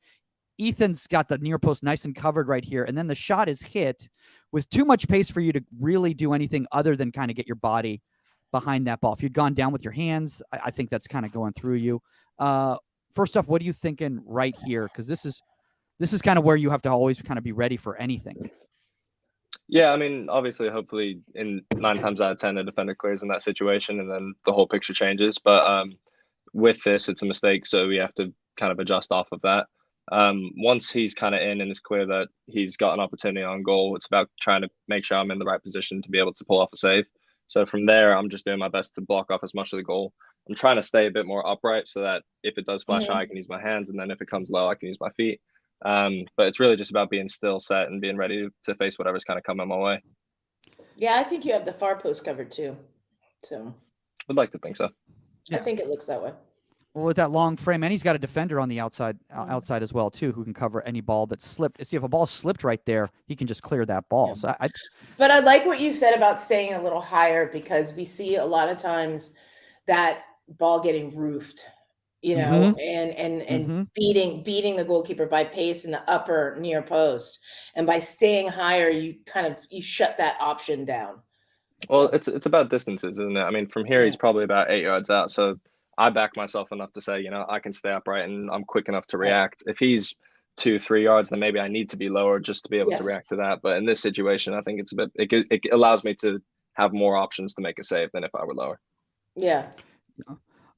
Ethan's got the near post nice and covered right here, and then the shot is hit with too much pace for you to really do anything other than kind of get your body behind that ball. If you'd gone down with your hands, I think that's kind of going through you. First off, what are you thinking right here? Because this is kind of where you have to always kind of be ready for anything. Yeah, I mean, obviously, hopefully, in 9 times out of 10, the defender clears in that situation, and then the whole picture changes. But with this, it's a mistake, so we have to kind of adjust off of that. Once he's kind of in and it's clear that he's got an opportunity on goal, it's about trying to make sure I'm in the right position to be able to pull off a save. So from there, I'm just doing my best to block off as much of the goal. I'm trying to stay a bit more upright so that if it does flash high, I can use my hands, and then if it comes low, I can use my feet. But it's really just about being still, set, and being ready to face whatever's kind of coming my way. Yeah, I think you have the far post covered too. So would like to think so. I think it looks that way. Well, with that long frame, and he's got a defender on the outside as well too, who can cover any ball that's slipped. See, if a ball slipped right there, he can just clear that ball. So But I like what you said about staying a little higher, because we see a lot of times that ball getting roofed, you know, and beating the goalkeeper by pace in the upper near post, and by staying higher, you shut that option down. Well, it's about distances, isn't it? I mean, from here, he's probably about 8 yards out, so I back myself enough to say, you know, I can stay upright and I'm quick enough to react. If he's 2-3 yards, then maybe I need to be lower just to be able to Yes. react to that. But in this situation, I think it's a bit, it allows me to have more options to make a save than if I were lower. Yeah.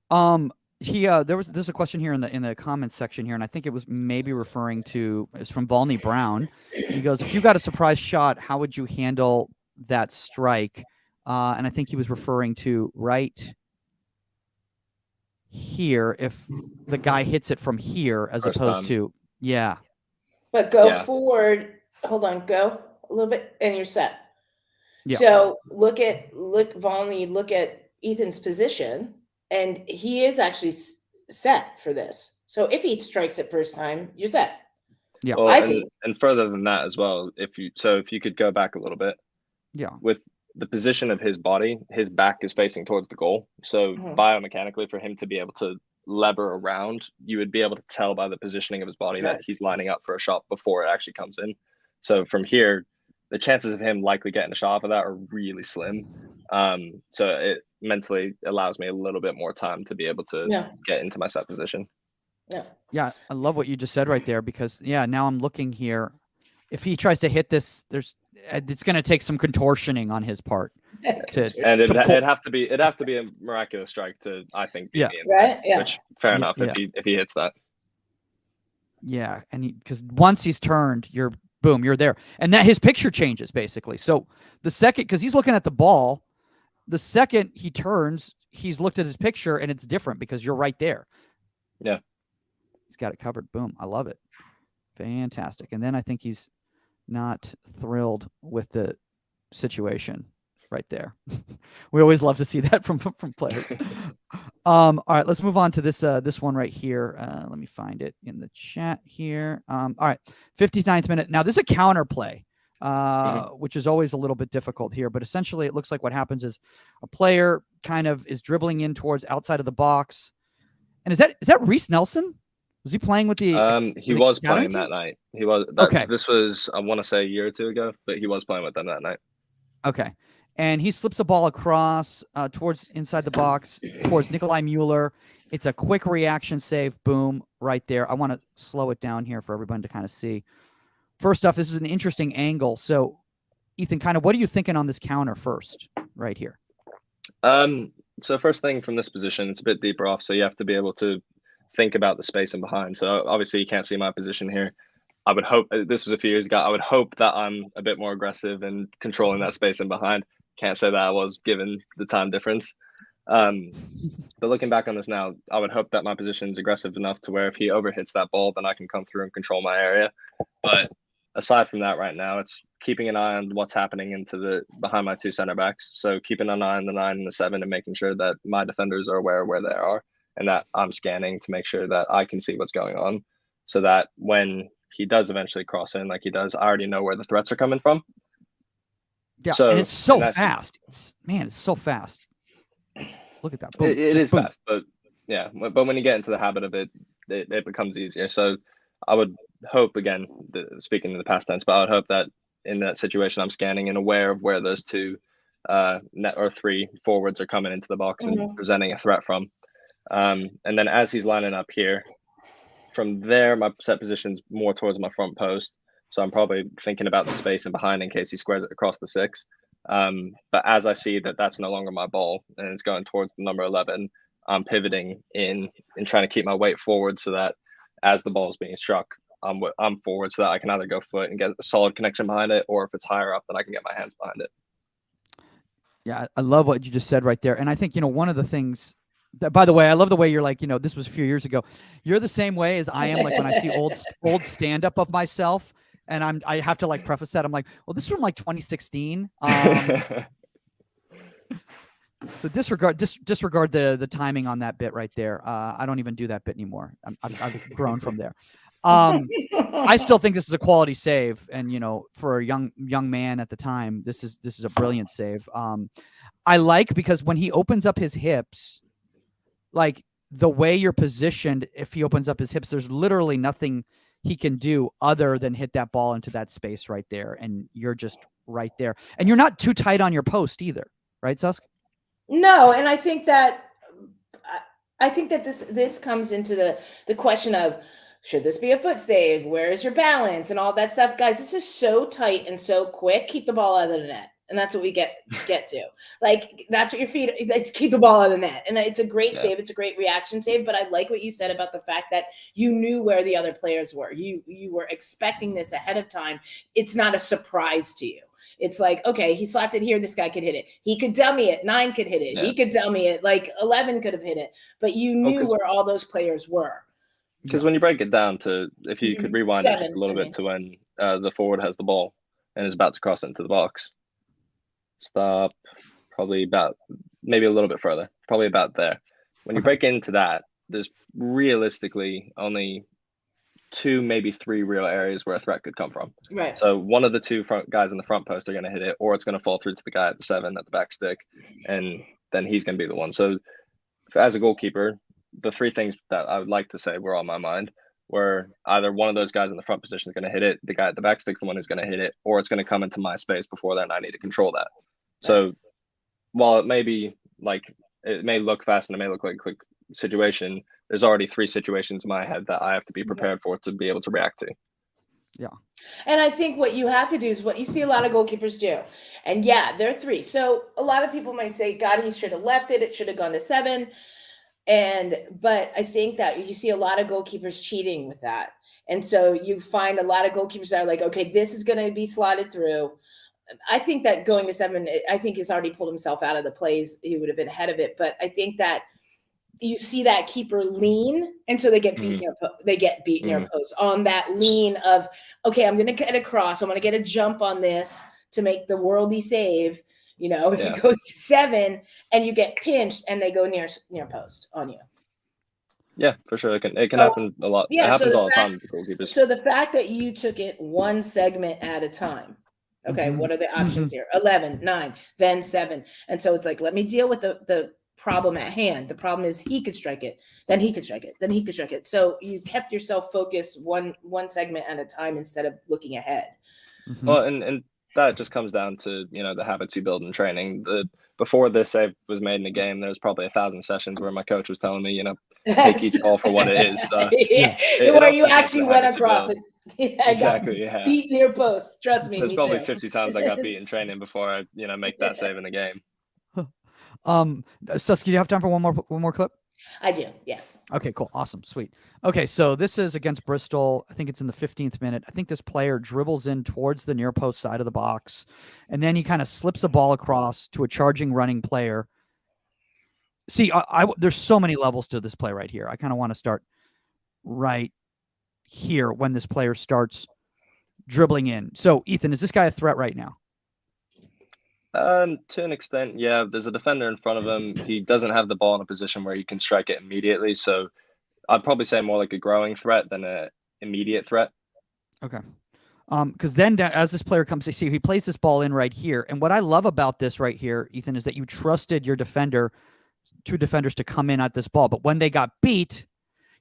There's a question here in the comments section here, and I think it was maybe referring to, it's from Volney Brown. He goes, if you got a surprise shot, how would you handle that strike? And I think he was referring to right here, if the guy hits it from here as First opposed time. to, yeah. But go Yeah. forward. Hold on. Go a little bit, and you're set. Yeah. So look, Volney, look at Ethan's position, and he is actually set for this. So if he strikes it first time, you're set. Yeah. Well, I and, think. and further than that as well, if you could go back a little bit, Yeah. with the position of his body, his back is facing towards the goal. So biomechanically, for him to be able to lever around, you would be able to tell by the positioning of his body that he's lining up for a shot before it actually comes in. So from here, the chances of him likely getting a shot for that are really slim. So it mentally allows me a little bit more time to be able to get into my set position. Yeah, I love what you just said right there, because now I'm looking here. If he tries to hit this, it's going to take some contortioning on his part. It'd have to be a miraculous strike to, I think, beat me in right. Yeah. Which fair enough if he hits that. Yeah, and because once he's turned, you're there, and that his picture changes basically. So the second, because he's looking at the ball, the second he turns, he's looked at his picture, and it's different because you're right there. Yeah, he's got it covered. Boom, I love it. Fantastic. And then I think he's not thrilled with the situation right there. We always love to see that from players. All right, let's move on to this one right here. Let me find it in the chat here. All right, 59th minute. Now this is a counter play, which is always a little bit difficult here, but essentially it looks like what happens is a player kind of is dribbling in towards outside of the box. And is that Reese Nelson? Was he playing with the? He was playing that night. He was. Okay. This was, I want to say, a year or two ago, but he was playing with them that night. Okay. And he slips a ball across towards inside the box towards Nikolai Mueller. It's a quick reaction save. Boom, right there. I want to slow it down here for everyone to kind of see. First off, this is an interesting angle. So, Ethan, kind of what are you thinking on this counter first, right here? So first thing from this position, it's a bit deeper off, so you have to be able to think about the space in behind. So obviously you can't see my position here. I would hope, this was a few years ago, I would hope that I'm a bit more aggressive in controlling that space in behind. Can't say that I was, given the time difference. But looking back on this now, I would hope that my position is aggressive enough to where if he overhits that ball, then I can come through and control my area. But aside from that, right now, it's keeping an eye on what's happening behind my two center backs. So keeping an eye on the 9 and the 7 and making sure that my defenders are aware of where they are and that I'm scanning to make sure that I can see what's going on, so that when he does eventually cross in like he does, I already know where the threats are coming from. Yeah, so, and it's so fast. It's so fast. Look at that. Boom. It is fast, but yeah, but when you get into the habit of it, it becomes easier. So I would hope, again, speaking in the past tense, but I would hope that in that situation, I'm scanning and aware of where those 2 or 3 forwards are coming into the box and presenting a threat from. And then as he's lining up here, from there, my set position's more towards my front post. So I'm probably thinking about the space in behind in case he squares it across the 6. But as I see that that's no longer my ball and it's going towards the number 11, I'm pivoting in and trying to keep my weight forward so that as the ball is being struck, I'm forward so that I can either go foot and get a solid connection behind it, or if it's higher up, then I can get my hands behind it. Yeah, I love what you just said right there. And I think, one of the things that, by the way, I love the way you're like, this was a few years ago. You're the same way as I am. Like when I see old stand-up of myself, and I have to like preface that. I'm like, well, this is from like 2016. So disregard the timing on that bit right there. I don't even do that bit anymore. I've grown from there. I still think this is a quality save, and for a young man at the time, this is a brilliant save. I like, because when he opens up his hips, like the way you're positioned, if he opens up his hips, there's literally nothing he can do other than hit that ball into that space right there, and you're just right there, and you're not too tight on your post either, right, Susk? No, and I think that this comes into the question of, should this be a foot save? Where is your balance and all that stuff? Guys, this is so tight and so quick. Keep the ball out of the net. And that's what we get to. Like, that's what your feet, like, keep the ball out of the net. And it's a great save. It's a great reaction save. But I like what you said about the fact that you knew where the other players were. You were expecting this ahead of time. It's not a surprise to you. It's like, okay, he slots it here. This guy could hit it. He could dummy it. 9 could hit it. Yeah. He could dummy it. Like 11 could have hit it. But you knew where all those players were. Because when you break it down to, if you could rewind it just a little bit to when the forward has the ball and is about to cross into the box. Stop, probably about, maybe a little bit further, probably about there. When you break into that, there's realistically only 2, maybe 3 real areas where a threat could come from. Right. So one of the 2 front guys in the front post are going to hit it, or it's going to fall through to the guy at the 7 at the back stick, and then he's going to be the one. So as a goalkeeper, the 3 things that I would like to say were on my mind where either one of those guys in the front position is going to hit it, the guy at the back stick's the one who's going to hit it, or it's going to come into my space before that, and I need to control that. So while it may be like, it may look fast and it may look like a quick situation, there's already 3 situations in my head that I have to be prepared for to be able to react to. Yeah. And I think what you have to do is what you see a lot of goalkeepers do. And yeah, they're 3. So a lot of people might say, God, he should have left it. It should have gone to 7. But I think that you see a lot of goalkeepers cheating with that. And so you find a lot of goalkeepers that are like, okay, this is going to be slotted through. I think that going to 7, I think he's already pulled himself out of the plays. He would have been ahead of it. But I think that you see that keeper lean, and so they get beat near post on that lean of, okay, I'm going to get across. I'm going to get a jump on this to make the worldy save. You know, if it goes to 7 and you get pinched and they go near post on you. Yeah, for sure. It can happen a lot. Yeah, it happens all the time with the goalkeepers. So the fact that you took it one segment at a time. Okay, what are the options here? 11, 9, then 7. And so it's like, let me deal with the problem at hand. The problem is he could strike it, then he could strike it, then he could strike it. So you kept yourself focused one segment at a time instead of looking ahead. Well, and that just comes down to, you know, the habits you build in training. Before this save was made in the game, there was probably 1,000 sessions where my coach was telling me, you know, take each ball for what it is. So where you actually went across it. Exactly. Yeah. Beat near post. Trust me. There's probably 50 times I got beat in training before I, you know, make that save in the game. Susky, do you have time for one more clip? I do. Yes. Okay, cool. Awesome. Sweet. Okay. So this is against Bristol. I think it's in the 15th minute. I think this player dribbles in towards the near post side of the box, and then he kind of slips a ball across to a charging running player. See, there's so many levels to this play right here. I kind of want to start right here when this player starts dribbling in. So Ethan, is this guy a threat right now? To an extent, yeah. There's a defender in front of him. He doesn't have the ball in a position where he can strike it immediately. So I'd probably say more like a growing threat than an immediate threat. Okay. Because then as this player comes to see, he plays this ball in right here. And what I love about this right here, Ethan, is that you trusted your 2 defenders to come in at this ball. But when they got beat,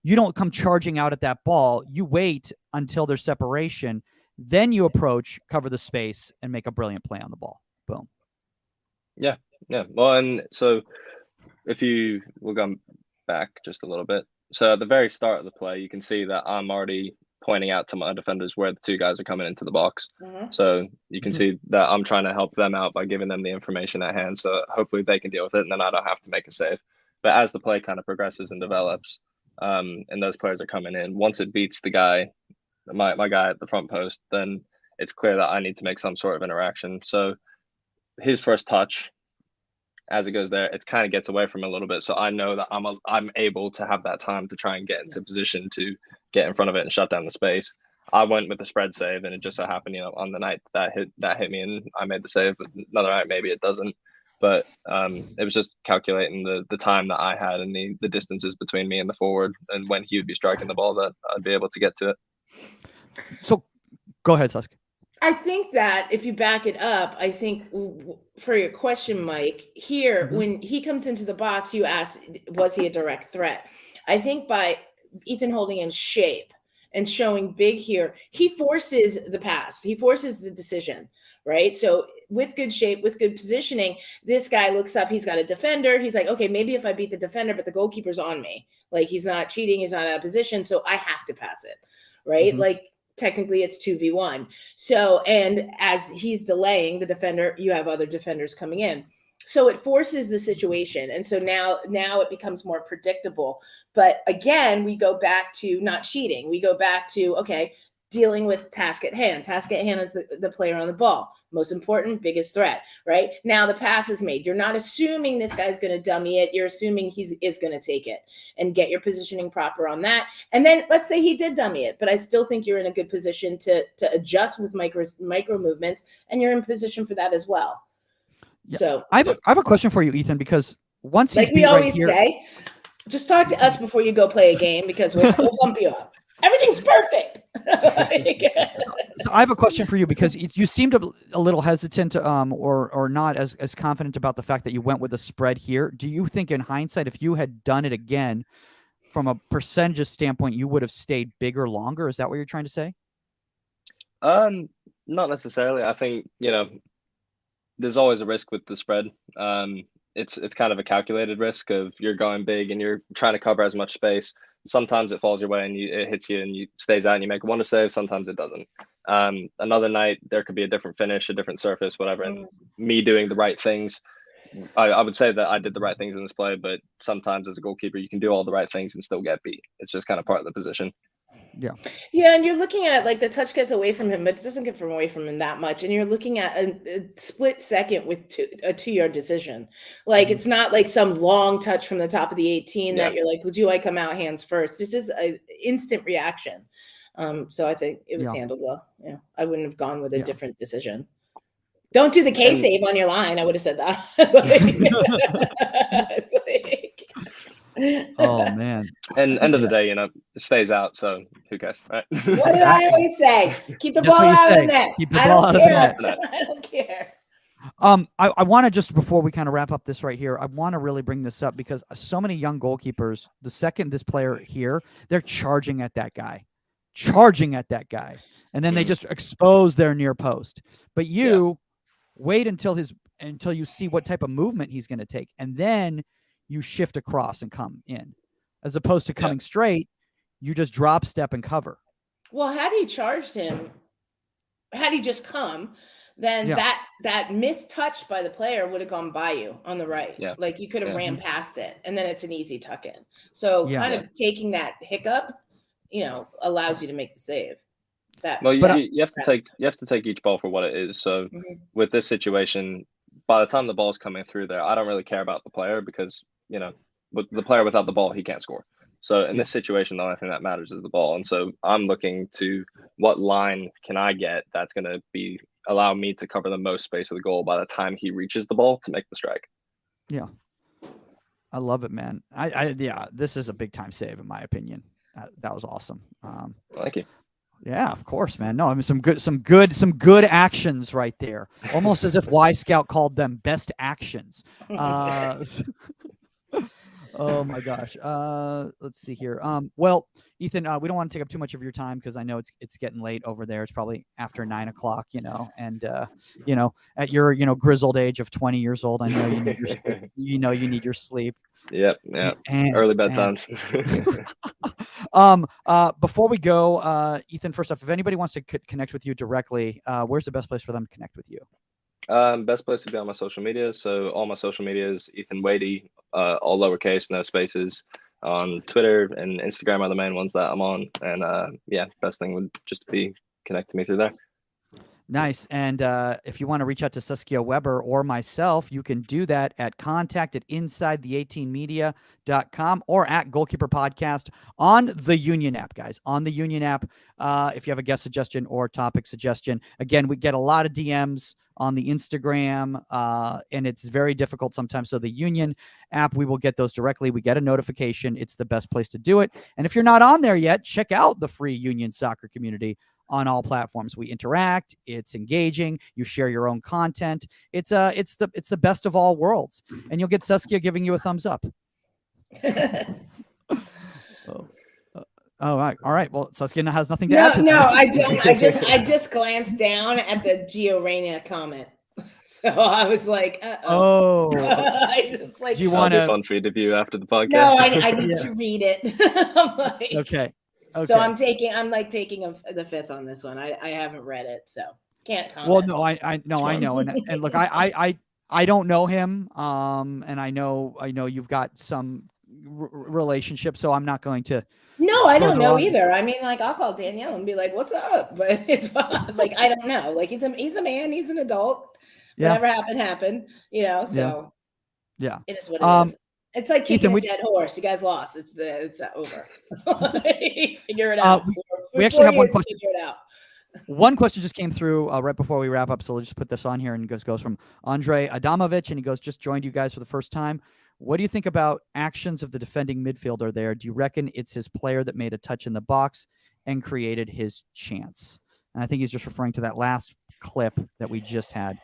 you don't come charging out at that ball. You wait until there's separation. Then you approach, cover the space, and make a brilliant play on the ball. Boom. Yeah. Well, and so we'll go back just a little bit. So at the very start of the play, you can see that I'm already pointing out to my defenders where the 2 guys are coming into the box. So you can see that I'm trying to help them out by giving them the information at hand. So hopefully they can deal with it, and then I don't have to make a save. But as the play kind of progresses and develops, and those players are coming in, once it beats the guy, my guy at the front post, then it's clear that I need to make some sort of interaction. So his first touch, as it goes there, it kind of gets away from him a little bit. So I know that I'm able to have that time to try and get into position to get in front of it and shut down the space. I went with the spread save, and it just so happened, you know, on the night that hit me and I made the save. But another night maybe it doesn't. But it was just calculating the time that I had and the distances between me and the forward, and when he would be striking the ball, that I'd be able to get to it. So go ahead, Susk. I think that if you back it up, I think for your question, Mike, here, when he comes into the box, you ask, was he a direct threat? I think by Ethan holding in shape and showing big here, he forces the pass. He forces the decision, right? So with good shape, with good positioning, this guy looks up, he's got a defender. He's like, okay, maybe if I beat the defender, but the goalkeeper's on me. Like he's not cheating, he's not out of position, so I have to pass it, right? Mhm. Like technically it's 2v1. So, and as he's delaying the defender, you have other defenders coming in. So it forces the situation. And so now it becomes more predictable. But again, we go back to not cheating. We go back to, okay, dealing with task at hand. Task at hand is the player on the ball. Most important, biggest threat, right? Now the pass is made. You're not assuming this guy's going to dummy it. You're assuming he is going to take it, and get your positioning proper on that. And then let's say he did dummy it, but I still think you're in a good position to adjust with micro movements, and you're in position for that as well. Yeah. So I have a question for you, Ethan, because once he's like we beat right always here, say, just talk to us before you go play a game, because we'll pump you up. Everything's perfect. so I have a question for you, because you seemed a little hesitant, or not as confident about the fact that you went with a spread here. Do you think, in hindsight, if you had done it again, from a percentage standpoint, you would have stayed bigger longer? Is that what you're trying to say? Not necessarily. I think, there's always a risk with the spread. It's kind of a calculated risk of you're going big and you're trying to cover as much space. Sometimes it falls your way and it hits you and you stays out and you make a wonder save. Sometimes it doesn't. Another night there could be a different finish, a different surface, whatever. And me doing the right things, I would say that I did the right things in this play, but sometimes as a goalkeeper you can do all the right things and still get beat. It's just kind of part of the position. Yeah, and you're looking at it like the touch gets away from him, but it doesn't get away from him that much. And you're looking at a split second with a 2-yard decision. Like it's not like some long touch from the top of the 18 that you're like, well, do I come out hands first? This is an instant reaction. So I think it was handled well. Yeah, I wouldn't have gone with a different decision. Don't do the K save on your line. I would have said that. Oh man! And end of the day, it stays out, so who cares, right? What did I always say? Keep the That's ball what you out say. of the net. Keep the ball out of the net. I don't care. I want to, just before we kind of wrap up this right here, I want to really bring this up, because so many young goalkeepers, the second this player here, they're charging at that guy, and then they just expose their near post. But you wait until you see what type of movement he's going to take, and then you shift across and come in, as opposed to coming straight. You just drop, step, and cover. Well, had he charged him, had he just come, then that missed touch by the player would have gone by you on the right. Yeah. Like you could have ran past it, and then it's an easy tuck in. So kind of taking that hiccup, allows you to make the save. You have to take each ball for what it is. So with this situation, by the time the ball's coming through there, I don't really care about the player, because with the player without the ball, he can't score. So in this situation, the only thing that matters is the ball. And so I'm looking to what line can I get that's going to allow me to cover the most space of the goal by the time he reaches the ball to make the strike. Yeah, I love it, man. This is a big time save in my opinion. That was awesome. Thank you. Yeah, of course, man. No, I mean some good actions right there. Almost as if Y Scout called them best actions. Oh my gosh. Let's see here. Well, Ethan, we don't want to take up too much of your time, because I know it's getting late over there. It's probably after 9 o'clock, and at your grizzled age of 20 years old, I know you need your sleep. You need your sleep. Yep. Early bedtimes. Before we go, Ethan, first off, if anybody wants to connect with you directly, where's the best place for them to connect with you? Best place to be on my social media. So all my social media is Ethan Wady, all lowercase, no spaces. On Twitter and Instagram are the main ones that I'm on. And best thing would just be connect to me through there. Nice. And if you want to reach out to Saskia Weber or myself, you can do that at contact@insidethe18media.com or at Goalkeeper Podcast on the Union app, guys. On the Union app, if you have a guest suggestion or topic suggestion. Again, we get a lot of DMs on the Instagram, and it's very difficult sometimes. So the Union app, we will get those directly. We get a notification. It's the best place to do it. And if you're not on there yet, check out the free Union soccer community on all platforms. We interact. It's engaging. You share your own content. It's the best of all worlds, and you'll get Saskia giving you a thumbs up. Oh, all right. Well, Suskin has nothing to No, add to no, that. I don't. I just glanced down at the Gio Reyna comment. So I was like, uh-oh. Oh, I just like, do you That'll want be to? fun for you to view after the podcast. no, I need Yeah. to read it. I'm like, Okay. So I'm taking the fifth on this one. I haven't read it, so can't comment. Well, no, I know, and look, I don't know him, and I know you've got some relationship, so I'm not going to. No, I don't further know on. either. I mean, like, I'll call Danielle and be like, "What's up?" But it's fine. Like, I don't know. Like, he's a man. He's an adult. Yeah. Whatever happened. You know. So yeah, it is what it is. It's like kicking Ethan, a dead horse. You guys lost. It's over. Figure it Uh, out. we actually have one to question. Figure it out. One question just came through right before we wrap up, so we'll just put this on here, and it goes from Andre Adamovich, and he goes, just joined you guys for the first time. What do you think about actions of the defending midfielder there? Do you reckon it's his player that made a touch in the box and created his chance? And I think he's just referring to that last clip that we just had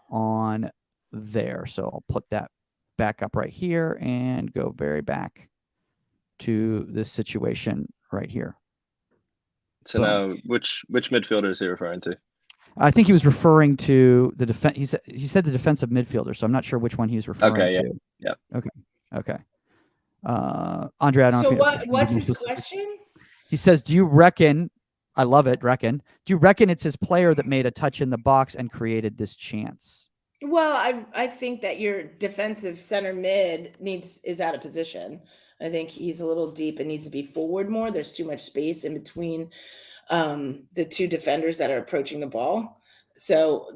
on there. So I'll put that back up right here and go very back to this situation right here. So now, which midfielder is he referring to? I think he was referring to the defense. He said the defensive midfielder, so I'm not sure which one he's referring to. Yeah. Okay. Andre, I don't know. So what's his question? He says, "Do you reckon?" I love it. Reckon. Do you reckon it's his player that made a touch in the box and created this chance? Well, I think that your defensive center mid is out of position. I think he's a little deep and needs to be forward more. There's too much space in between the two defenders that are approaching the ball. So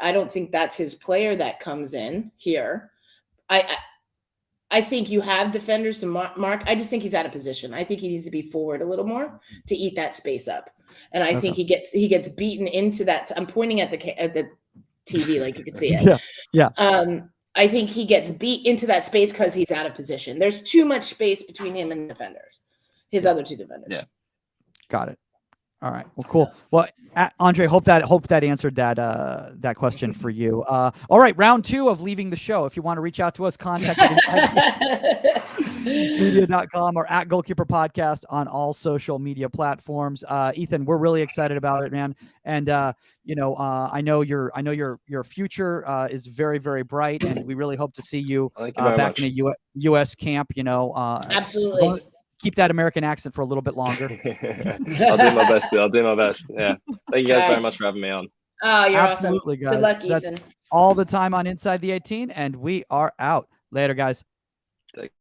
I don't think that's his player that comes in here. I think you have defenders to mark. I just think he's out of position. I think he needs to be forward a little more to eat that space up. And I think he gets beaten into that. I'm pointing at the TV like you can see it. Yeah. I think he gets beat into that space because he's out of position. There's too much space between him and the defenders, his other two defenders. Yeah. Got it. All right. Well, cool. Well, Andre, hope that answered that question for you. All right, round 2 of leaving the show. If you want to reach out to us, contact media.com or at Goalkeeper Podcast on all social media platforms. Ethan, we're really excited about it, man. And I know your future is very, very bright, and we really hope to see you back in a U.S. camp. Absolutely. Keep that American accent for a little bit longer. I'll do my best. I'll do my best. Yeah. Thank you guys very much for having me on. Oh, you're absolutely, awesome. guys. Good luck, Ethan. That's all the time on Inside the 18, and we are out. Later, guys. Take